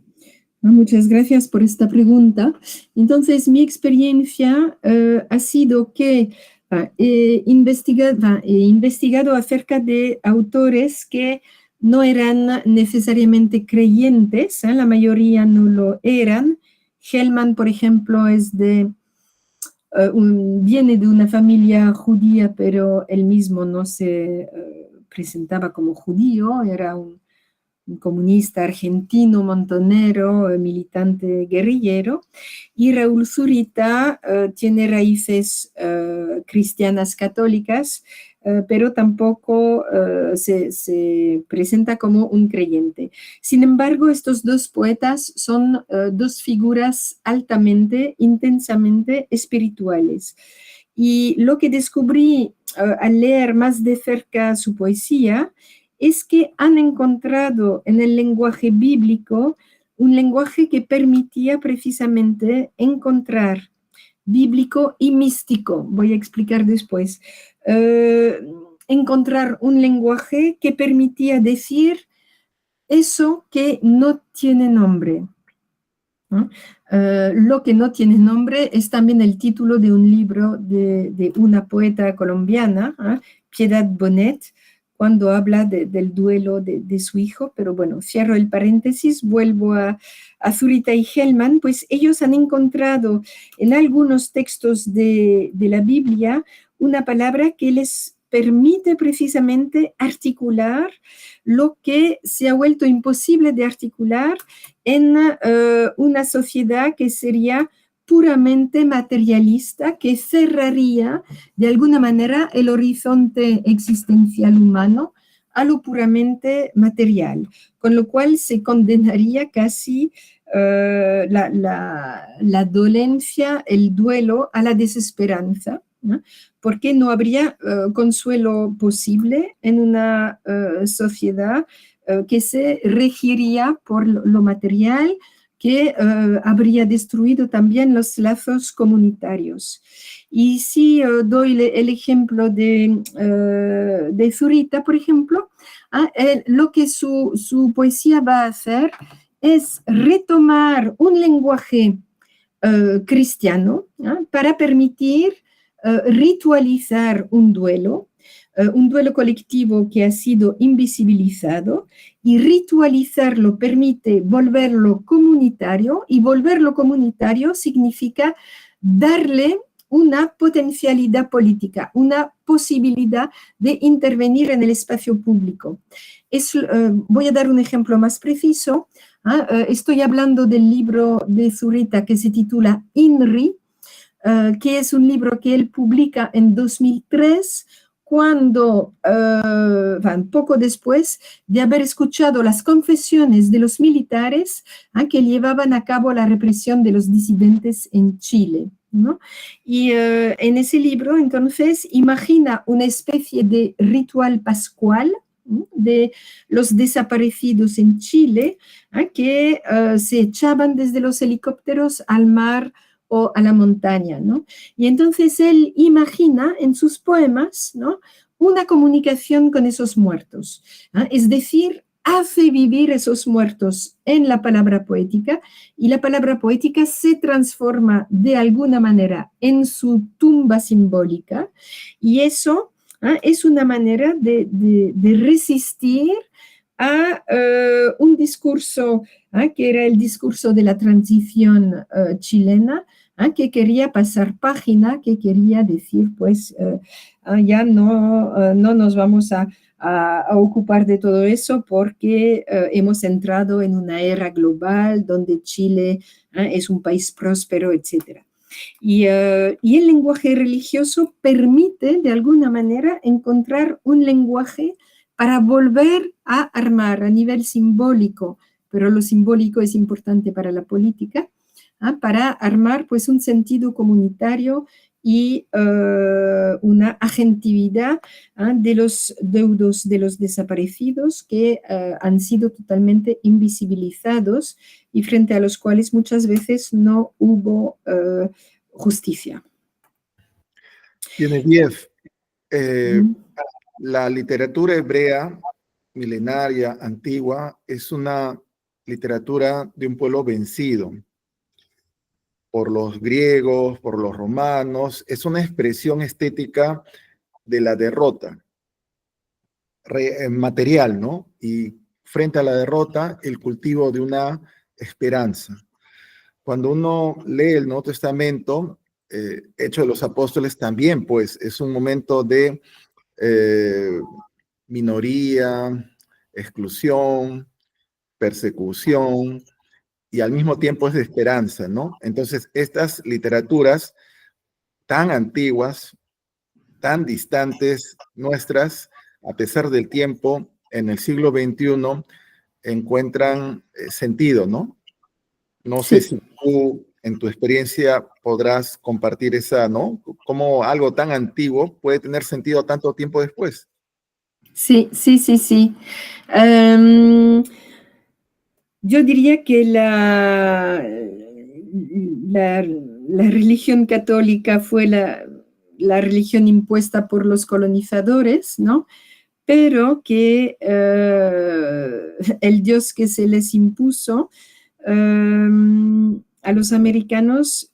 Muchas gracias por esta pregunta. Entonces, mi experiencia ha sido que he investigado acerca de autores que no eran necesariamente creyentes, la mayoría no lo eran. Hellman, por ejemplo, viene de una familia judía, pero él mismo no se presentaba como judío, era un comunista argentino, montonero, militante guerrillero, y Raúl Zurita tiene raíces cristianas católicas, pero tampoco se presenta como un creyente. Sin embargo, estos dos poetas son dos figuras altamente, intensamente espirituales. Y lo que descubrí al leer más de cerca su poesía es que han encontrado en el lenguaje bíblico un lenguaje que permitía precisamente encontrar bíblico y místico. Voy a explicar después. Encontrar un lenguaje que permitía decir eso que no tiene nombre. ¿No? Lo que no tiene nombre es también el título de un libro de una poeta colombiana, Piedad Bonet, cuando habla del duelo de su hijo, pero bueno, cierro el paréntesis, vuelvo a Zurita y Hellman, pues ellos han encontrado en algunos textos de la Biblia una palabra que les permite precisamente articular lo que se ha vuelto imposible de articular en una sociedad que sería puramente materialista, que cerraría de alguna manera el horizonte existencial humano a lo puramente material, con lo cual se condenaría casi la dolencia, el duelo a la desesperanza, ¿no? Porque no habría consuelo posible en una sociedad que se regiría por lo material, que habría destruido también los lazos comunitarios. Y si doy el ejemplo de Zurita, por ejemplo, lo que su poesía va a hacer es retomar un lenguaje cristiano para permitir ritualizar un duelo colectivo que ha sido invisibilizado, y ritualizarlo permite volverlo comunitario, y volverlo comunitario significa darle una potencialidad política, una posibilidad de intervenir en el espacio público. Voy a dar un ejemplo más preciso. Estoy hablando del libro de Zurita que se titula INRI, que es un libro que él publica en 2003, cuando, poco después de haber escuchado las confesiones de los militares que llevaban a cabo la represión de los disidentes en Chile, ¿no? Y en ese libro, entonces, imagina una especie de ritual pascual de los desaparecidos en Chile, que se echaban desde los helicópteros al mar o a la montaña, ¿no? Y entonces él imagina en sus poemas, ¿no?, una comunicación con esos muertos, es decir, hace vivir esos muertos en la palabra poética, y la palabra poética se transforma de alguna manera en su tumba simbólica, y eso es una manera de resistir a un discurso que era el discurso de la transición chilena, que quería pasar página, que quería decir, pues, ya no nos vamos a ocupar de todo eso porque hemos entrado en una era global donde Chile es un país próspero, etc. Y el lenguaje religioso permite, de alguna manera, encontrar un lenguaje para volver a armar a nivel simbólico, pero lo simbólico es importante para la política, para armar pues un sentido comunitario y una agentividad de los deudos de los desaparecidos que han sido totalmente invisibilizados y frente a los cuales muchas veces no hubo justicia. Genevieve, la literatura hebrea milenaria, antigua, es una literatura de un pueblo vencido por los griegos, por los romanos. Es una expresión estética de la derrota material, ¿no? Y frente a la derrota, el cultivo de una esperanza. Cuando uno lee el Nuevo Testamento, Hechos de los Apóstoles también, pues, es un momento de minoría, exclusión, persecución, y al mismo tiempo es de esperanza, ¿no? Entonces, estas literaturas tan antiguas, tan distantes nuestras, a pesar del tiempo, en el siglo XXI, encuentran sentido, ¿no? No sé si tú, en tu experiencia, podrás compartir esa, ¿no? Cómo algo tan antiguo puede tener sentido tanto tiempo después. Sí. Yo diría que la religión católica fue la religión impuesta por los colonizadores, ¿no? Pero que el Dios que se les impuso a los americanos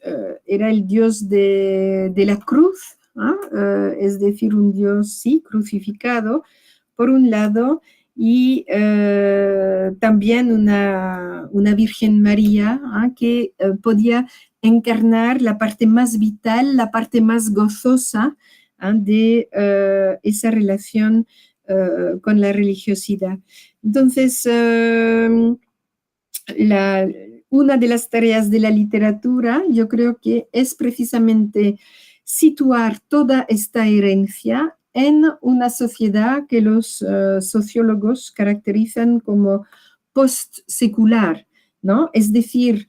era el Dios de la cruz, es decir, un Dios, sí, crucificado, por un lado, y también una Virgen María que podía encarnar la parte más vital, la parte más gozosa de esa relación con la religiosidad. Entonces, una de las tareas de la literatura, yo creo que es precisamente situar toda esta herencia en una sociedad que los sociólogos caracterizan como post-secular, ¿no? Es decir,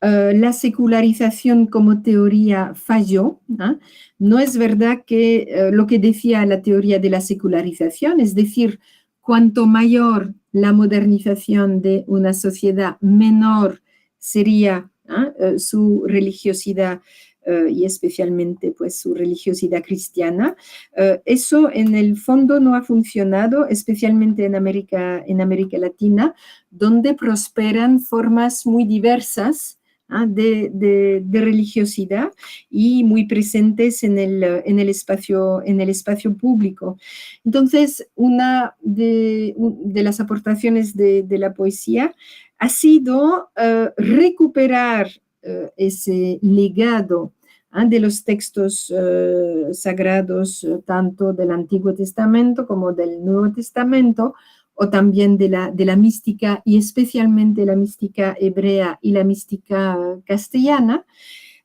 la secularización como teoría falló, ¿no? No es verdad que lo que decía la teoría de la secularización, es decir, cuanto mayor la modernización de una sociedad, menor sería su religiosidad y especialmente pues su religiosidad cristiana. Eso en el fondo no ha funcionado, especialmente en América Latina, donde prosperan formas muy diversas de religiosidad y muy presentes en el espacio público. Entonces, una de las aportaciones de la poesía ha sido recuperar ese legado de los textos sagrados, tanto del Antiguo Testamento como del Nuevo Testamento, o también de la mística, y especialmente la mística hebrea y la mística castellana,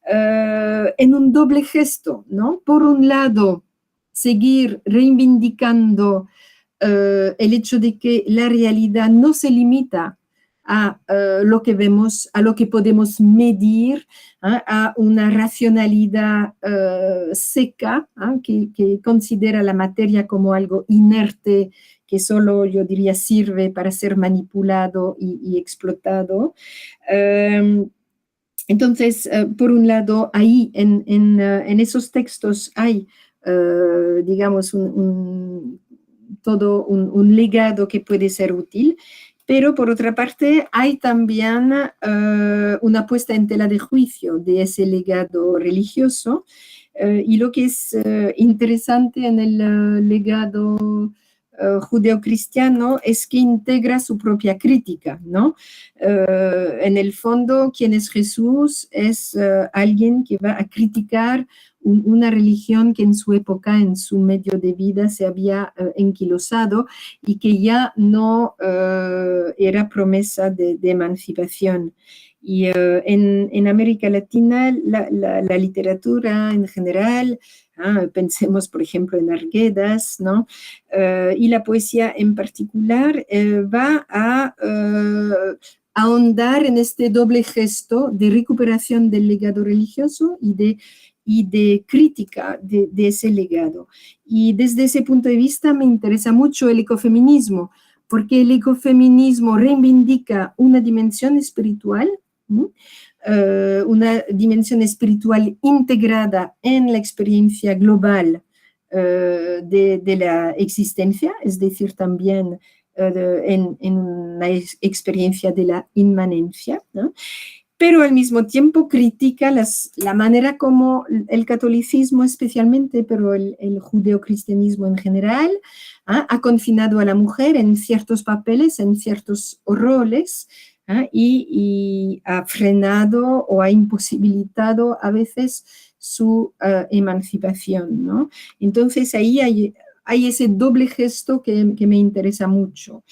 en un doble gesto, ¿no? Por un lado, seguir reivindicando el hecho de que la realidad no se limita a lo que vemos, a lo que podemos medir, a una racionalidad seca, que considera la materia como algo inerte, que solo, yo diría, sirve para ser manipulado y explotado. Entonces, por un lado, ahí en esos textos hay, digamos, todo un legado que puede ser útil, pero por otra parte hay también una puesta en tela de juicio de ese legado religioso, y lo que es interesante en el legado judeocristiano es que integra su propia crítica, ¿no? En el fondo, ¿quién es Jesús? Es alguien que va a criticar una religión que en su época, en su medio de vida, se había enquilosado y que ya no era promesa de emancipación. Y en América Latina, la literatura en general, pensemos por ejemplo en Arguedas, ¿no? Y la poesía en particular va a ahondar en este doble gesto de recuperación del legado religioso y de crítica de ese legado. Y desde ese punto de vista me interesa mucho el ecofeminismo, porque el ecofeminismo reivindica una dimensión espiritual, una dimensión espiritual integrada en la experiencia global de la existencia, es decir, también en la experiencia de la inmanencia, ¿no? Pero al mismo tiempo critica la manera como el catolicismo especialmente, pero el judeocristianismo en general, ha confinado a la mujer en ciertos papeles, en ciertos roles, y ha frenado o ha imposibilitado a veces su emancipación, ¿no? Entonces ahí hay ese doble gesto que me interesa mucho.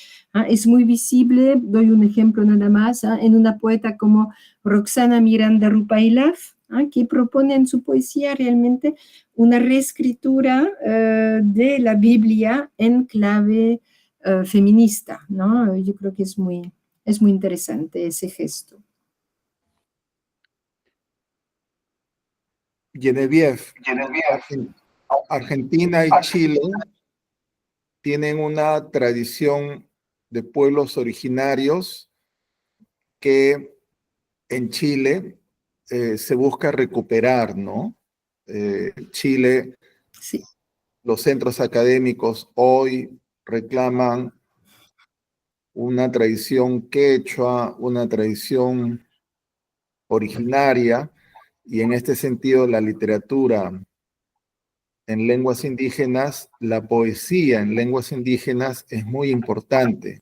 Es muy visible, doy un ejemplo nada más, en una poeta como Roxana Miranda Rupailaf, que propone en su poesía realmente una reescritura de la Biblia en clave feminista, ¿no? Yo creo que es muy interesante ese gesto. Genevieve, Argentina y Chile tienen una tradición de pueblos originarios que en Chile se busca recuperar, ¿no? Chile, sí. Los centros académicos hoy reclaman una tradición quechua, una tradición originaria, y en este sentido la literatura en lenguas indígenas, la poesía en lenguas indígenas es muy importante.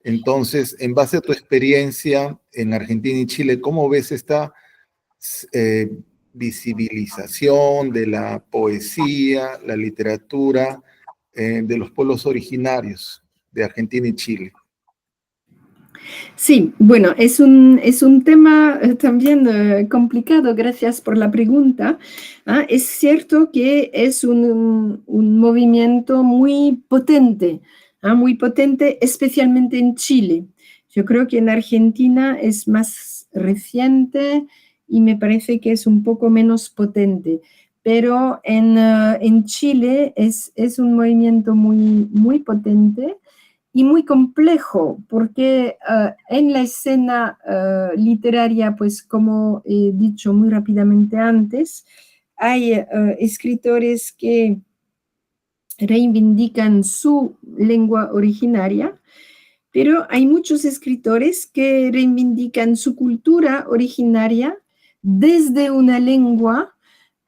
Entonces, en base a tu experiencia en Argentina y Chile, ¿cómo ves esta visibilización de la poesía, la literatura de los pueblos originarios de Argentina y Chile? Sí, bueno, es un tema también complicado, gracias por la pregunta. Es cierto que es un movimiento muy potente, especialmente en Chile. Yo creo que en Argentina es más reciente y me parece que es un poco menos potente. Pero en Chile es un movimiento muy, muy potente. y muy complejo, porque en la escena literaria, pues como he dicho muy rápidamente antes, hay escritores que reivindican su lengua originaria, pero hay muchos escritores que reivindican su cultura originaria desde una lengua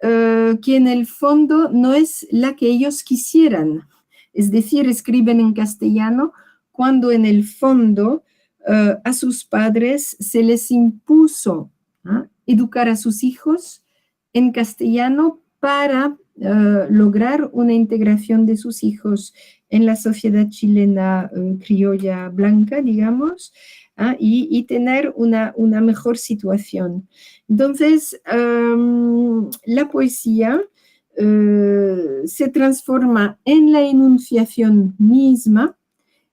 que en el fondo no es la que ellos quisieran. Es decir, escriben en castellano cuando en el fondo a sus padres se les impuso educar a sus hijos en castellano para lograr una integración de sus hijos en la sociedad chilena criolla blanca, digamos, y tener una mejor situación. Entonces, la poesía se transforma en la enunciación misma,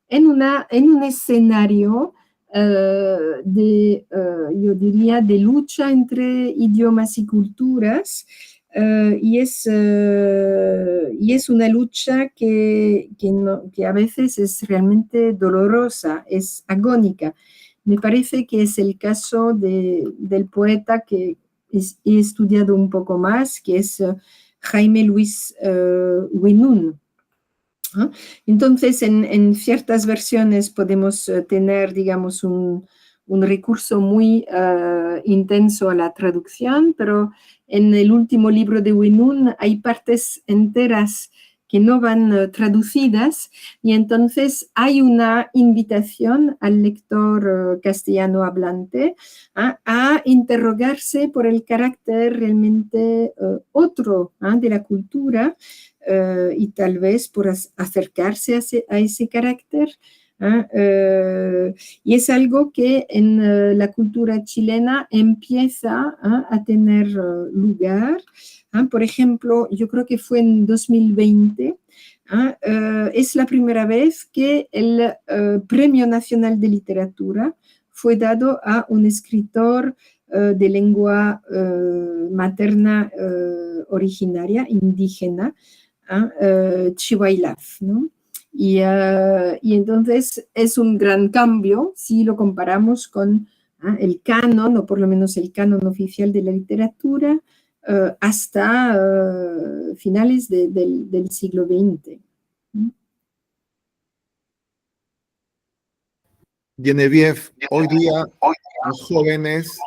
en un escenario yo diría, de lucha entre idiomas y culturas, y es una lucha que a veces es realmente dolorosa, es agónica. Me parece que es el caso del poeta que he estudiado un poco más, que es Jaime Luis Huinún. Entonces, en ciertas versiones podemos tener, digamos, un recurso muy intenso a la traducción, pero en el último libro de Huinún hay partes enteras que no van traducidas, y entonces hay una invitación al lector castellano hablante a interrogarse por el carácter realmente otro de la cultura, y tal vez por acercarse a ese carácter. Y es algo que en la cultura chilena empieza a tener lugar. Por ejemplo, yo creo que fue en 2020, es la primera vez que el Premio Nacional de Literatura fue dado a un escritor de lengua materna originaria, indígena, Chihuailaf, ¿no? Y entonces es un gran cambio si lo comparamos con el canon, o por lo menos el canon oficial de la literatura, hasta finales del siglo XX. Genevieve, hoy día los jóvenes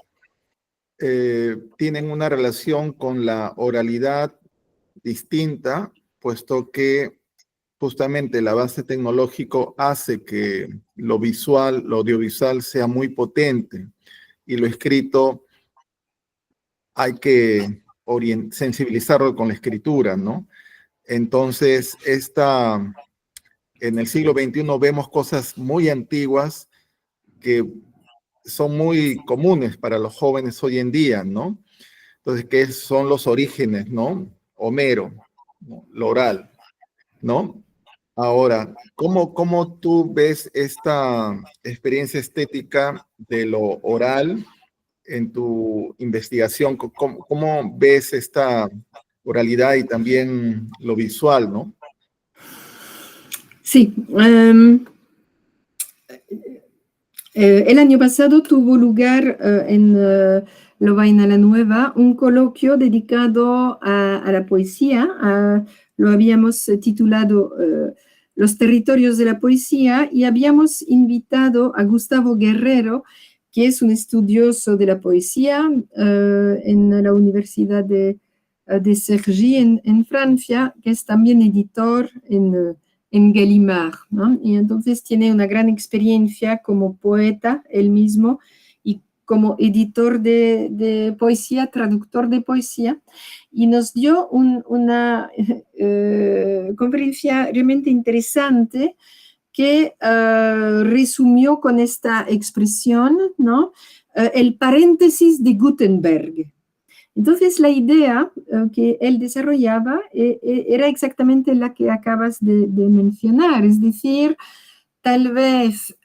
tienen una relación con la oralidad distinta, puesto que justamente el avance tecnológico hace que lo visual, lo audiovisual sea muy potente, y lo escrito hay que sensibilizarlo con la escritura, ¿no? Entonces, en el siglo XXI vemos cosas muy antiguas que son muy comunes para los jóvenes hoy en día, ¿no? Entonces, ¿qué son los orígenes, no? Homero, ¿no? Lo oral, ¿no? Ahora, ¿cómo tú ves esta experiencia estética de lo oral en tu investigación? ¿Cómo ves esta oralidad y también lo visual, no? Sí. El año pasado tuvo lugar en Lovaina la Nueva un coloquio dedicado a la poesía. Lo habíamos titulado Los territorios de la poesía, y habíamos invitado a Gustavo Guerrero, que es un estudioso de la poesía en la Universidad de Cergy en Francia, que es también editor en Gallimard, ¿no? Y entonces tiene una gran experiencia como poeta él mismo y como editor de poesía, traductor de poesía, y nos dio una conferencia realmente interesante que resumió con esta expresión, ¿no? El paréntesis de Gutenberg. Entonces, la idea que él desarrollaba era exactamente la que acabas de mencionar, es decir, tal vez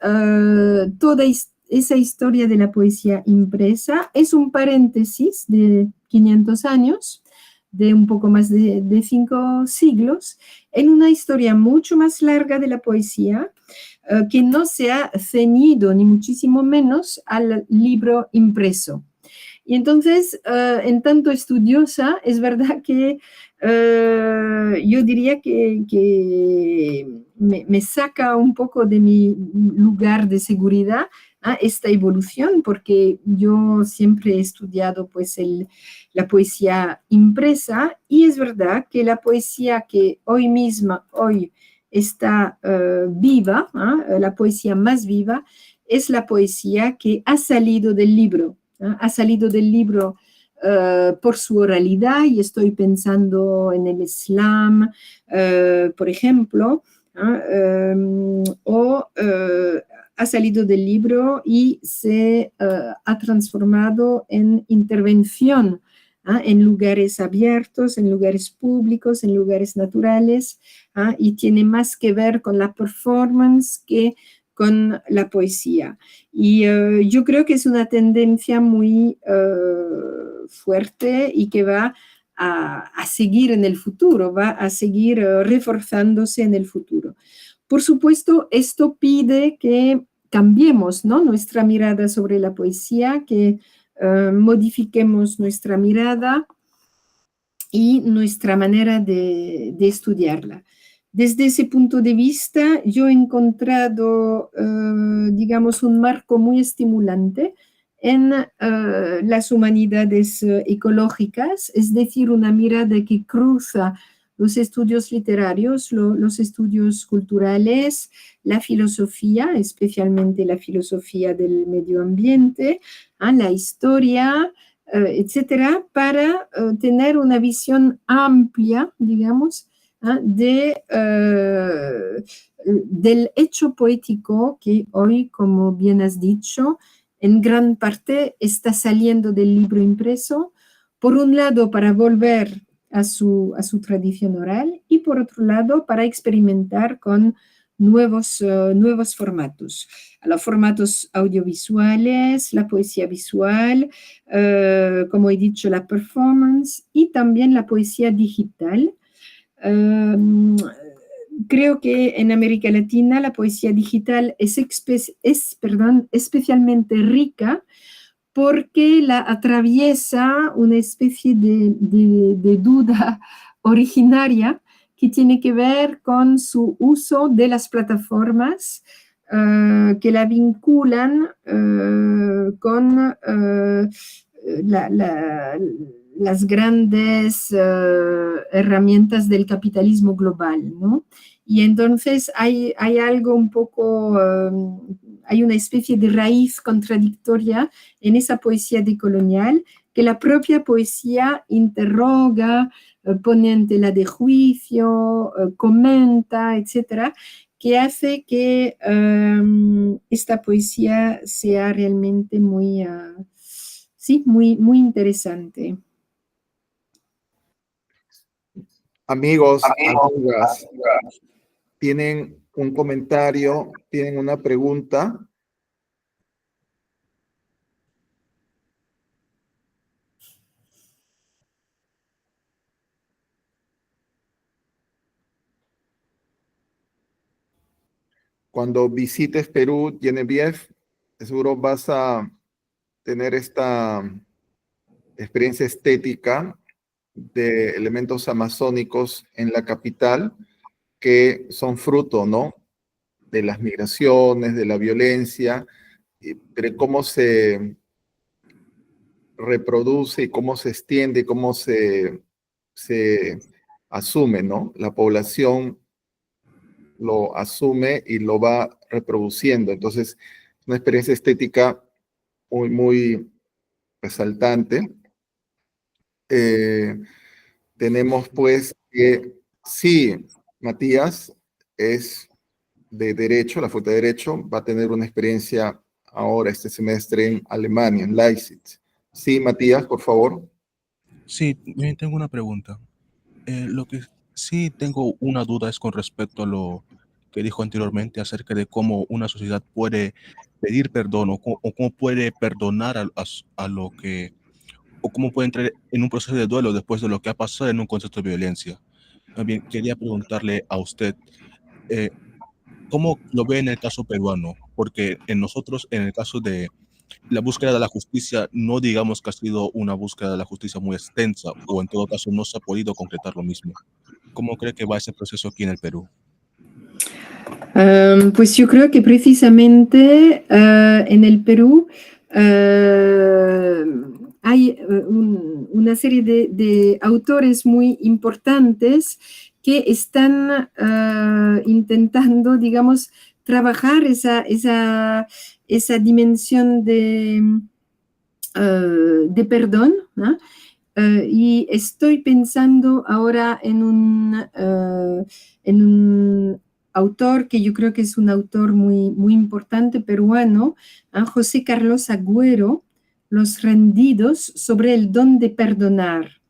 toda esa historia de la poesía impresa es un paréntesis de 500 años, de un poco más de 5 siglos, en una historia mucho más larga de la poesía, que no se ha ceñido ni muchísimo menos al libro impreso. Y entonces, en tanto estudiosa, es verdad que yo diría que me saca un poco de mi lugar de seguridad a esta evolución, porque yo siempre he estudiado pues la poesía impresa, y es verdad que la poesía que hoy está viva, la poesía más viva, es la poesía que ha salido del libro. Ha salido del libro por su oralidad, y estoy pensando en el slam, por ejemplo, o ha salido del libro y se ha transformado en intervención, en lugares abiertos, en lugares públicos, en lugares naturales, y tiene más que ver con la performance que con la poesía. Y yo creo que es una tendencia muy fuerte y que va a seguir en el futuro, va a seguir reforzándose en el futuro. Por supuesto, esto pide que cambiemos, ¿no?, nuestra mirada sobre la poesía, que modifiquemos nuestra mirada y nuestra manera de estudiarla. Desde ese punto de vista, yo he encontrado, digamos, un marco muy estimulante en las humanidades ecológicas, es decir, una mirada que cruza los estudios literarios, los estudios culturales, la filosofía, especialmente la filosofía del medio ambiente, la historia, etcétera, para tener una visión amplia, digamos, del hecho poético que hoy, como bien has dicho, en gran parte está saliendo del libro impreso, por un lado para volver a su tradición oral, y por otro lado para experimentar con nuevos formatos. Los formatos audiovisuales, la poesía visual, como he dicho, la performance, y también la poesía digital. Creo que en América Latina la poesía digital es especialmente rica, porque la atraviesa una especie de duda originaria que tiene que ver con su uso de las plataformas, que la vinculan con las grandes herramientas del capitalismo global, ¿no? Y entonces hay algo un poco, hay una especie de raíz contradictoria en esa poesía decolonial, que la propia poesía interroga, pone en tela de juicio, comenta, etcétera, que hace que esta poesía sea realmente muy, sí, muy interesante. Amigos, amigas, ¿tienen un comentario? ¿Tienen una pregunta? Cuando visites Perú, Genevieve, seguro vas a tener esta experiencia estética de elementos amazónicos en la capital que son fruto, ¿no?, de las migraciones, de la violencia, de cómo se reproduce y cómo se extiende, cómo se asume, ¿no? La población lo asume y lo va reproduciendo. Entonces, una experiencia estética muy resaltante. Tenemos pues que sí, Matías es de Derecho, la Facultad de Derecho, va a tener una experiencia ahora este semestre en Alemania, en Leipzig. Sí, Matías, por favor. Sí, bien, tengo una pregunta. Lo que sí tengo una duda es con respecto a lo que dijo anteriormente acerca de cómo una sociedad puede pedir perdón o cómo puede perdonar a lo que o cómo puede entrar en un proceso de duelo después de lo que ha pasado en un contexto de violencia. También quería preguntarle a usted, ¿cómo lo ve en el caso peruano? Porque en nosotros, en el caso de la búsqueda de la justicia, no digamos que ha sido una búsqueda de la justicia muy extensa, o en todo caso no se ha podido concretar lo mismo. ¿Cómo cree que va ese proceso aquí en el Perú? Pues yo creo que precisamente en el Perú hay una serie de autores muy importantes que están intentando, digamos, trabajar esa dimensión de perdón, ¿no? Y estoy pensando ahora en un autor que yo creo que es un autor muy, muy importante peruano, José Carlos Agüero, Los rendidos sobre el don de perdonar.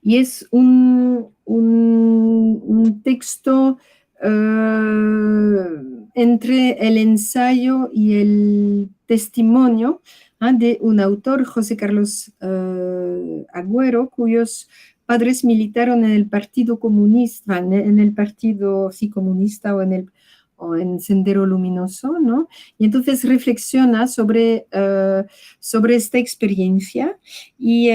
Y es un texto entre el ensayo y el testimonio de un autor, José Carlos Agüero, cuyos padres militaron en el Partido Comunista, en el Partido Comunista o en Sendero Luminoso, ¿no? Y entonces reflexiona sobre esta experiencia y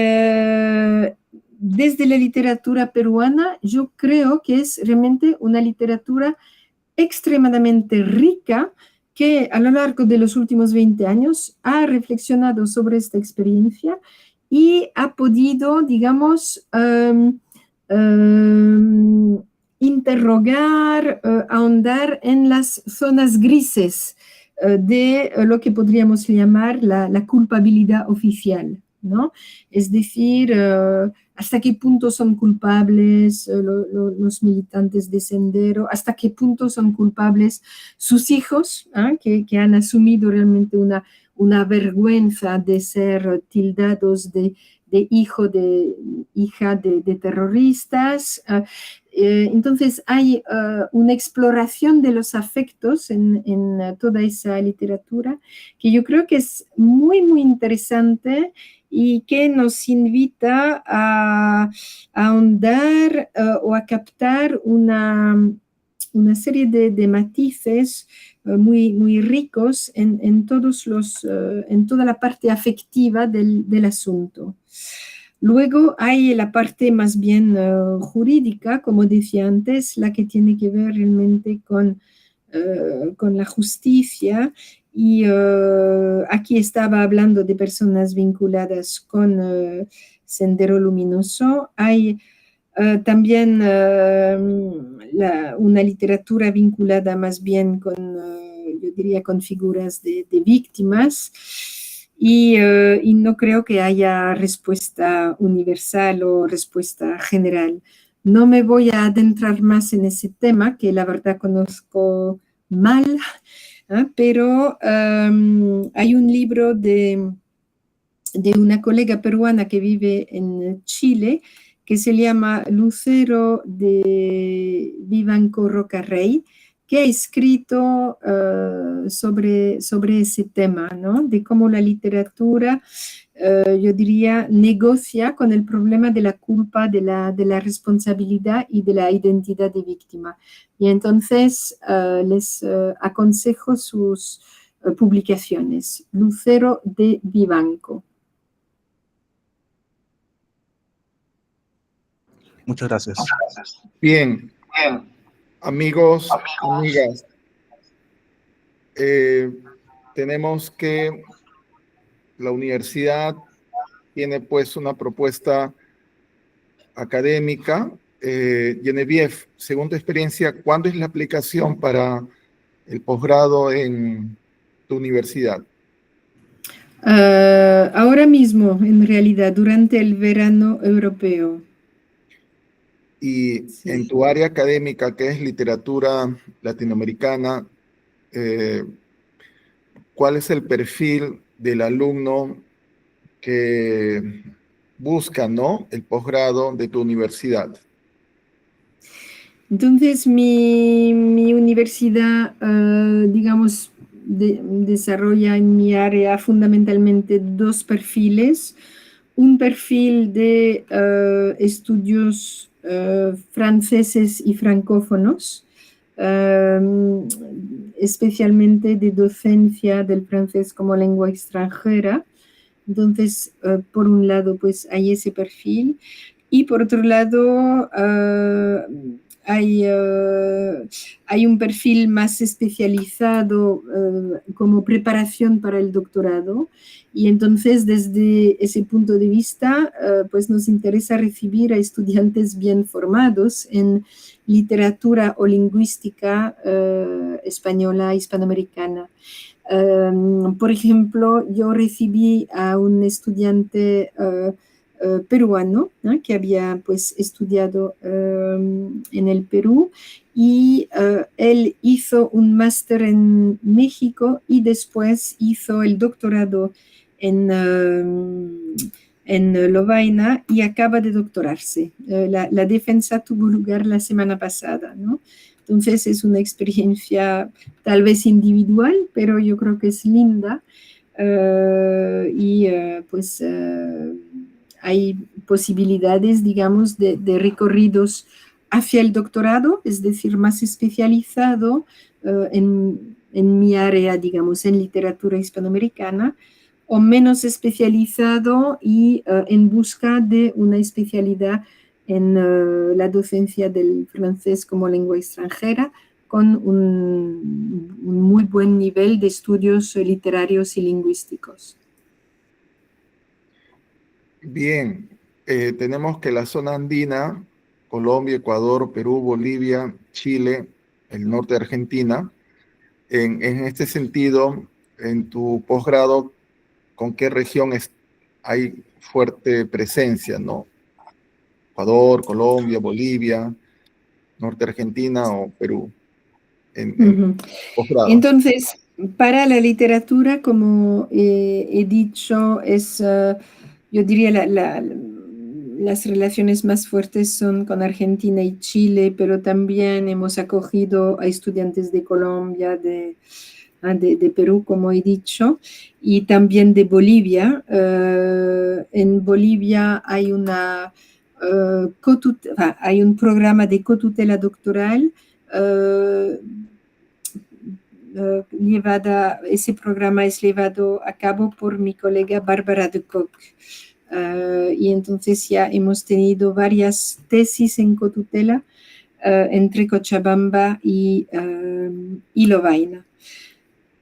desde la literatura peruana, yo creo que es realmente una literatura extremadamente rica que a lo largo de los últimos 20 años ha reflexionado sobre esta experiencia y ha podido, digamos, interrogar, ahondar en las zonas grises de lo que podríamos llamar la culpabilidad oficial, ¿no? Es decir, hasta qué punto son culpables los militantes de Sendero, hasta qué punto son culpables sus hijos, que han asumido realmente una vergüenza de ser tildados de hija de terroristas. Entonces hay una exploración de los afectos en toda esa literatura que yo creo que es muy, muy interesante y que nos invita a ahondar o a captar una serie de matices muy, muy ricos en toda la parte afectiva del asunto. Luego hay la parte más bien jurídica, como decía antes, la que tiene que ver realmente con la justicia. Y aquí estaba hablando de personas vinculadas con Sendero Luminoso. Hay también una literatura vinculada más bien con, yo diría, con figuras de víctimas. Y no creo que haya respuesta universal o respuesta general. No me voy a adentrar más en ese tema, que la verdad conozco mal, pero hay un libro de una colega peruana que vive en Chile, que se llama Lucero de Vivanco Rocarrey, que ha escrito sobre ese tema, ¿no? De cómo la literatura, yo diría, negocia con el problema de la culpa, de la responsabilidad y de la identidad de víctima. Y entonces les aconsejo sus publicaciones. Lucero de Vivanco. Muchas gracias. Bien, amigos, amigas, tenemos que la universidad tiene pues una propuesta académica. Genevieve, según tu experiencia, ¿cuándo es la aplicación para el posgrado en tu universidad? Ahora mismo, en realidad, durante el verano europeo. Y Sí. en tu área académica, que es literatura latinoamericana, ¿cuál es el perfil del alumno que busca, ¿no?, el posgrado de tu universidad? Entonces, mi universidad, digamos, desarrolla en mi área fundamentalmente dos perfiles. Un perfil de estudios franceses y francófonos, especialmente de docencia del francés como lengua extranjera. Entonces, por un lado, pues hay ese perfil. Y por otro lado, hay un perfil más especializado como preparación para el doctorado. Y entonces, desde ese punto de vista, pues nos interesa recibir a estudiantes bien formados en literatura o lingüística española, hispanoamericana. Por ejemplo, yo recibí a un estudiante peruano, ¿no?, que había pues estudiado en el Perú, y él hizo un máster en México y después hizo el doctorado en Lovaina y acaba de doctorarse. La defensa tuvo lugar la semana pasada, ¿no? Entonces es una experiencia tal vez individual, pero yo creo que es linda. Pues hay posibilidades, digamos, de recorridos hacia el doctorado, es decir, más especializado en mi área, digamos, en literatura hispanoamericana, o menos especializado y en busca de una especialidad en la docencia del francés como lengua extranjera, con un muy buen nivel de estudios literarios y lingüísticos. Bien, tenemos que la zona andina, Colombia, Ecuador, Perú, Bolivia, Chile, el norte de Argentina. En este sentido, en tu posgrado, ¿con qué región hay fuerte presencia, no? Ecuador, Colombia, Bolivia, norte de Argentina o Perú, en posgrado. Entonces, para la literatura, como he dicho, yo diría las relaciones más fuertes son con Argentina y Chile, pero también hemos acogido a estudiantes de Colombia, de Perú, como he dicho, y también de Bolivia. En Bolivia hay hay un programa de cotutela doctoral. Ese programa es llevado a cabo por mi colega Bárbara de Kock. Y entonces ya hemos tenido varias tesis en cotutela entre Cochabamba y Lovaina.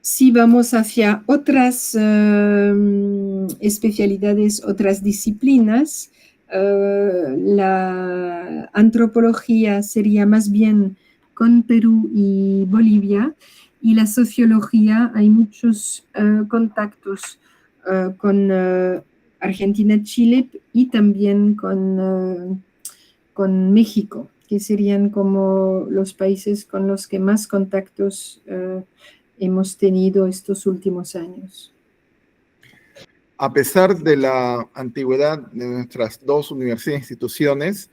Si vamos hacia otras especialidades, otras disciplinas, la antropología sería más bien con Perú y Bolivia, y la sociología hay muchos contactos con Argentina, Chile y también con México, que serían como los países con los que más contactos hemos tenido estos últimos años. A pesar de la antigüedad de nuestras dos universidades e instituciones,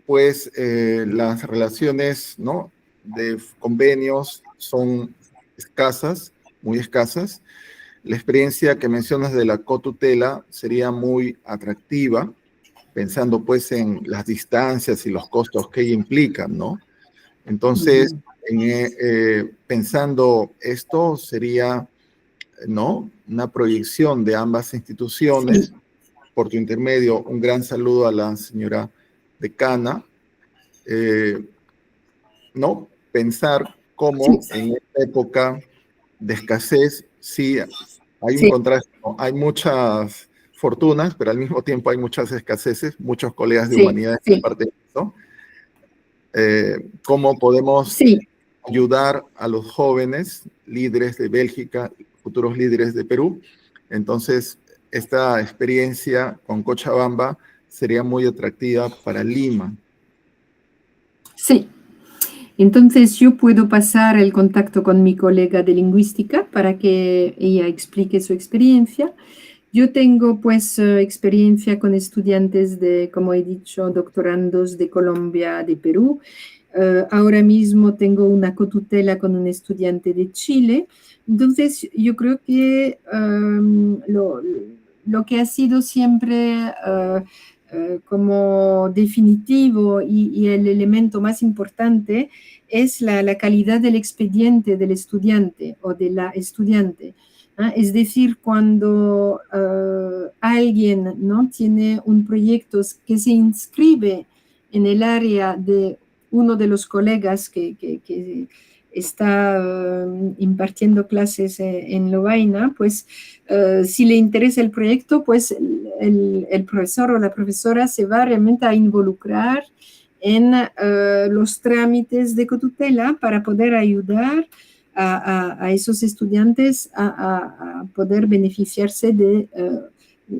pues las relaciones, ¿no?, de convenios son escasas, muy escasas. La experiencia que mencionas de la cotutela sería muy atractiva, pensando pues en las distancias y los costos que ella implican, ¿no? Entonces, pensando esto, sería, ¿no?, una proyección de ambas instituciones. Sí. Por tu intermedio, un gran saludo a la señora decana. ¿No? Pensar cómo en esta época de escasez, sí, hay un contraste, ¿no? Hay muchas fortunas, pero al mismo tiempo hay muchas escaseces, muchos colegas de humanidades parte de esto. ¿Cómo podemos ayudar a los jóvenes líderes de Bélgica, futuros líderes de Perú? Entonces, esta experiencia con Cochabamba sería muy atractiva para Lima. Sí. Entonces yo puedo pasar el contacto con mi colega de lingüística para que ella explique su experiencia. Yo tengo pues experiencia con estudiantes de, como he dicho, doctorandos de Colombia, de Perú, Ahora mismo tengo una cotutela con un estudiante de Chile. Entonces, yo creo que lo que ha sido siempre como definitivo y el elemento más importante es la calidad del expediente del estudiante o de la estudiante. Es decir, cuando alguien, ¿no?, tiene un proyecto que se inscribe en el área de uno de los colegas que está impartiendo clases en Lovaina, pues si le interesa el proyecto, pues el profesor o la profesora se va realmente a involucrar en los trámites de cotutela para poder ayudar a esos estudiantes a poder beneficiarse de,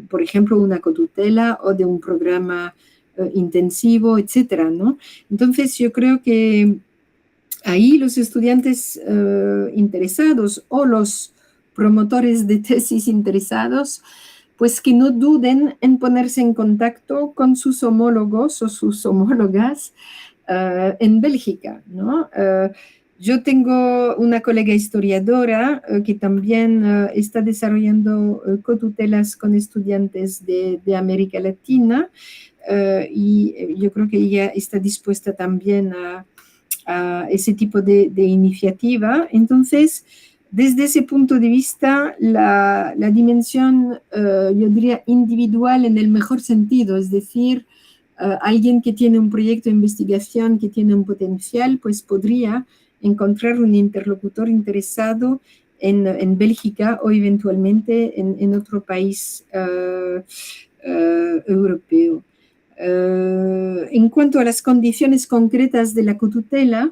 por ejemplo, una cotutela o de un programa intensivo, etcétera, ¿no? Entonces, yo creo que ahí los estudiantes interesados o los promotores de tesis interesados, pues que no duden en ponerse en contacto con sus homólogos o sus homólogas en Bélgica, ¿no? Yo tengo una colega historiadora que también está desarrollando cotutelas con estudiantes de América Latina y yo creo que ella está dispuesta también a ese tipo de iniciativa. Entonces, desde ese punto de vista, la dimensión, yo diría, individual en el mejor sentido, es decir, alguien que tiene un proyecto de investigación, que tiene un potencial, pues podría encontrar un interlocutor interesado en Bélgica o eventualmente en otro país europeo. En cuanto a las condiciones concretas de la cotutela,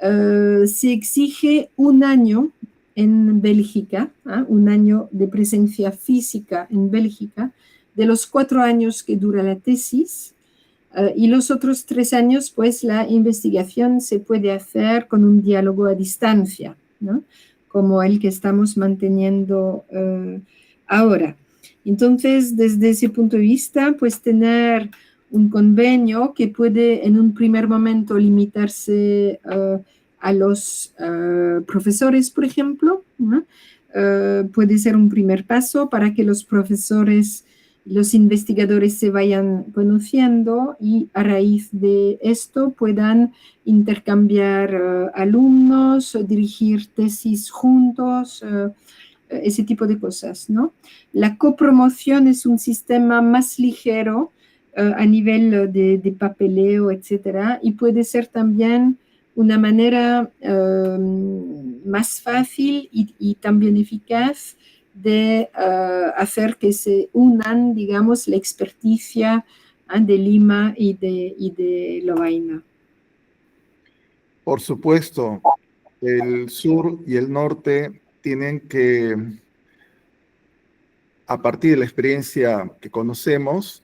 se exige un año en Bélgica, un año de presencia física en Bélgica, de los 4 años que dura la tesis, y los otros 3 años, pues la investigación se puede hacer con un diálogo a distancia, ¿no?, como el que estamos manteniendo ahora. Entonces, desde ese punto de vista, pues tener un convenio que puede en un primer momento limitarse a los profesores, por ejemplo, ¿no? Puede ser un primer paso para que los profesores, los investigadores se vayan conociendo y a raíz de esto puedan intercambiar alumnos, dirigir tesis juntos, ese tipo de cosas, ¿no? La copromoción es un sistema más ligero a nivel de papeleo, etcétera, y puede ser también una manera más fácil y también eficaz de hacer que se unan, digamos, la experticia de Lima y de Lovaina. Por supuesto, el sur y el norte tienen que, a partir de la experiencia que conocemos,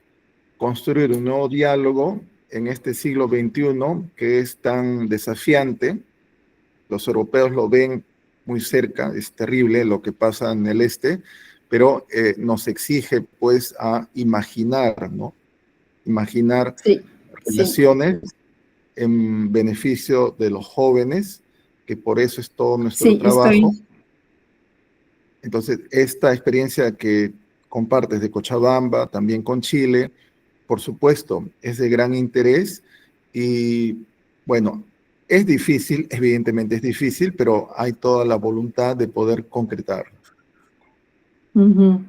construir un nuevo diálogo en este siglo XXI que es tan desafiante. Los europeos lo ven muy cerca, es terrible lo que pasa en el este, pero nos exige pues a imaginar, ¿no? Imaginar sí, relaciones en beneficio de los jóvenes, que por eso es todo nuestro sí, trabajo. Entonces, esta experiencia que compartes de Cochabamba, también con Chile, por supuesto, es de gran interés y, bueno, es difícil, evidentemente es difícil, pero hay toda la voluntad de poder concretar. Uh-huh.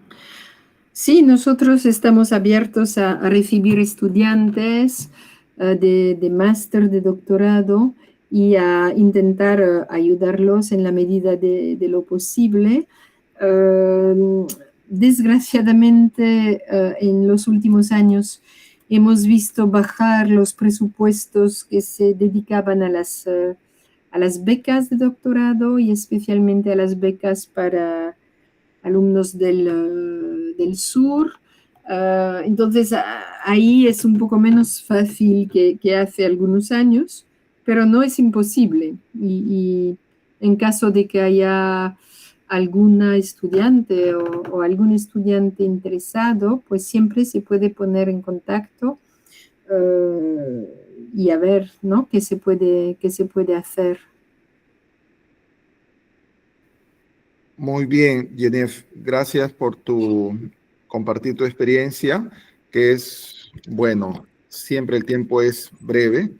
Sí, nosotros estamos abiertos a recibir estudiantes de máster, de doctorado y a intentar ayudarlos en la medida de lo posible. Desgraciadamente, en los últimos años hemos visto bajar los presupuestos que se dedicaban a las becas de doctorado y especialmente a las becas para alumnos del sur. Entonces, ahí es un poco menos fácil que hace algunos años, pero no es imposible. Y en caso de que haya alguna estudiante o algún estudiante interesado, pues siempre se puede poner en contacto. y a ver, ¿no? Qué se puede hacer. Muy bien, Yenef, gracias por compartir tu experiencia, que es, bueno, siempre el tiempo es breve.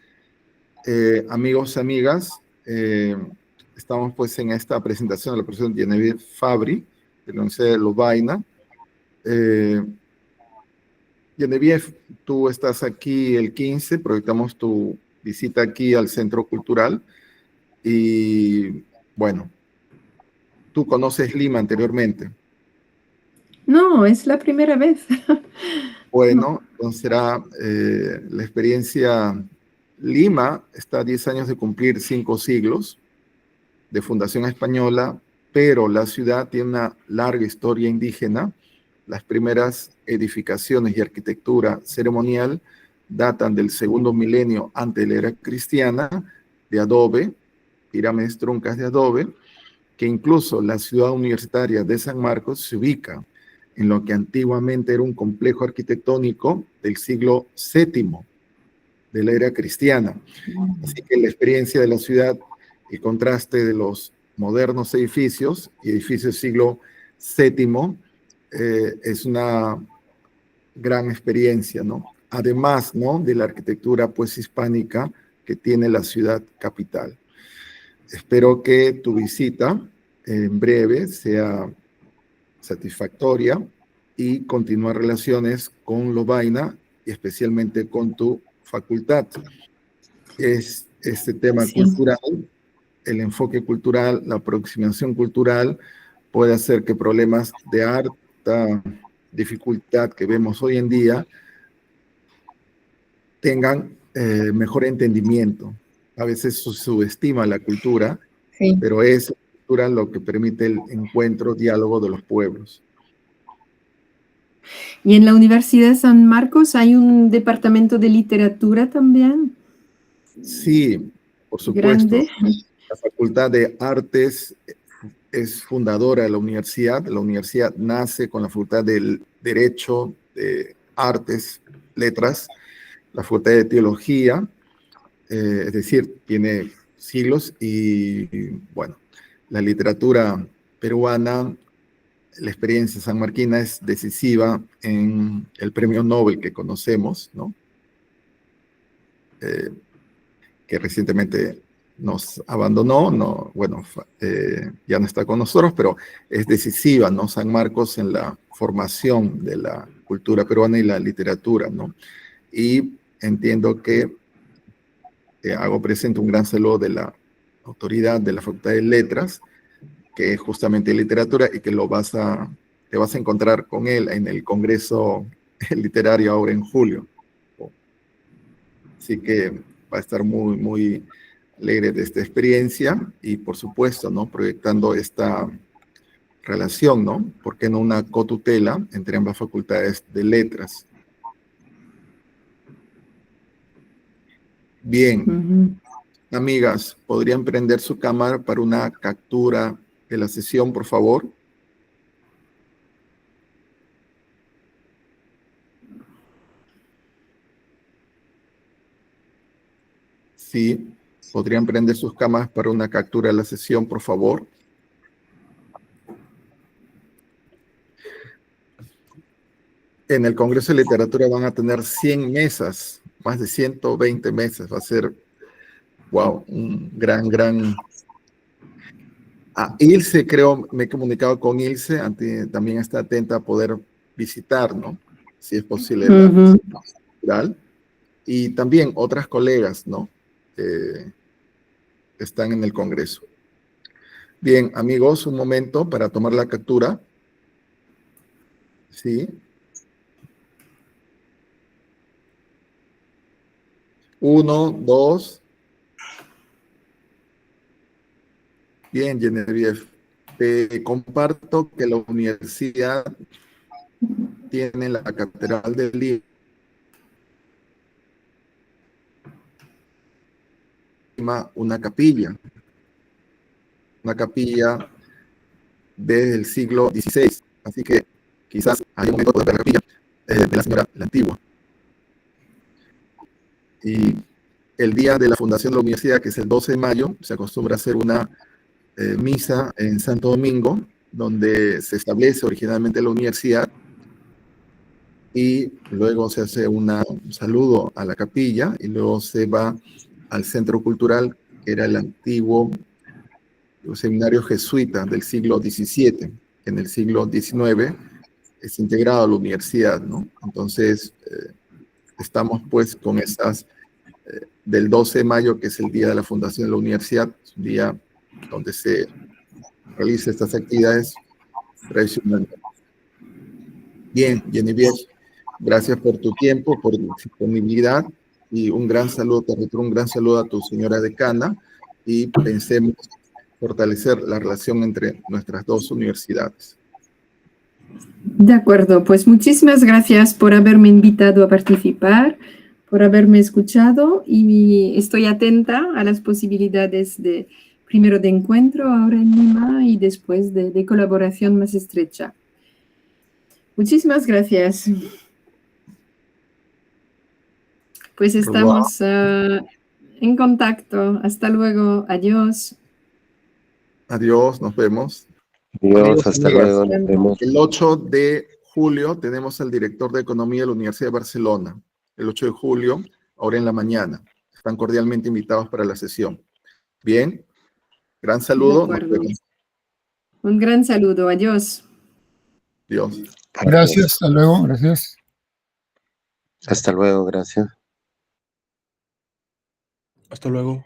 Amigos, amigas, estamos pues en esta presentación de la profesora Genevieve Fabri, de la Universidad de Lovaina. Genevieve, tú estás aquí el 15, proyectamos tu visita aquí al Centro Cultural y, bueno, tú conoces Lima anteriormente. No, es la primera vez. No. Bueno, entonces será la experiencia. Lima está a 10 años de cumplir 5 siglos de fundación española, pero la ciudad tiene una larga historia indígena. Las primeras edificaciones y arquitectura ceremonial datan del segundo milenio antes de la era cristiana, de adobe, pirámides truncas de adobe, que incluso la ciudad universitaria de San Marcos se ubica en lo que antiguamente era un complejo arquitectónico del siglo VII de la era cristiana. Así que la experiencia de la ciudad, el contraste de los modernos edificios y edificios del siglo VII, es una gran experiencia, ¿no? Además, ¿no?, de la arquitectura pues hispánica que tiene la ciudad capital. Espero que tu visita en breve sea satisfactoria y continuar relaciones con Lovaina y especialmente con tu facultad. Es este tema Sí. cultural, el enfoque cultural, la aproximación cultural puede hacer que problemas de alta dificultad que vemos hoy en día tengan mejor entendimiento. A veces se subestima la cultura, Sí. pero es la cultura lo que permite el encuentro, diálogo de los pueblos. ¿Y en la Universidad de San Marcos hay un departamento de literatura también? Sí, por supuesto. Grande. La Facultad de Artes es fundadora de la universidad. La universidad nace con la Facultad del Derecho, de Artes, Letras, la Facultad de Teología, es decir, tiene siglos y, bueno, la literatura peruana, la experiencia sanmarquina es decisiva en el premio Nobel que conocemos, ¿no? Que recientemente nos abandonó, no, bueno, ya no está con nosotros, pero es decisiva, ¿no?, San Marcos en la formación de la cultura peruana y la literatura, ¿no? Y entiendo que hago presente un gran saludo de la autoridad de la Facultad de Letras, que es justamente literatura, y que te vas a encontrar con él en el Congreso Literario ahora en julio. Así que va a estar muy, muy alegre de esta experiencia y, por supuesto, ¿no?, proyectando esta relación, ¿no?, ¿por qué no una cotutela entre ambas facultades de letras? Bien, amigas, ¿podrían prender su cámara para una captura de la sesión, por favor? Sí, ¿podrían prender sus cámaras para una captura de la sesión, por favor? En el Congreso de Literatura van a tener 100 mesas, más de 120 mesas. Va a ser, wow, un gran... Ilse, creo, me he comunicado con Ilse, también está atenta a poder visitar, ¿no?, si es posible, la cultural. Y también otras colegas, ¿no?, están en el Congreso. Bien, amigos, un momento para tomar la captura. Sí. 1, 2. Bien, Genevieve. Te comparto que la universidad tiene la Catedral de Lima una capilla desde el siglo XVI. Así que quizás hay un método de la capilla de la señora la Antigua. Y el día de la fundación de la universidad, que es el 12 de mayo, se acostumbra a hacer una misa en Santo Domingo, donde se establece originalmente la universidad, y luego se hace un saludo a la capilla, y luego se va al centro cultural, que era el antiguo seminario jesuita del siglo XVII, que en el siglo XIX es integrado a la universidad, ¿no? Entonces, estamos pues con estas del 12 de mayo, que es el día de la fundación de la universidad, es un día donde se realizan estas actividades tradicionales. Bien, Genevieve, gracias por tu tiempo, por tu disponibilidad, y un gran saludo, te reitero un gran saludo a tu señora decana, y pensemos fortalecer la relación entre nuestras dos universidades. De acuerdo, pues muchísimas gracias por haberme invitado a participar, por haberme escuchado, y estoy atenta a las posibilidades de, primero de encuentro ahora en Lima y después de colaboración más estrecha. Muchísimas gracias. Pues estamos en contacto. Hasta luego. Adiós. Adiós, nos vemos. Adiós, Amigos, hasta amigas, luego, nos vemos. el 8 de julio tenemos al director de Economía de la Universidad de Barcelona. El 8 de julio, ahora en la mañana. Están cordialmente invitados para la sesión. Bien, gran saludo. Nos vemos. Un gran saludo. Adiós. Adiós. Gracias, hasta luego, gracias. Hasta luego, gracias. Hasta luego.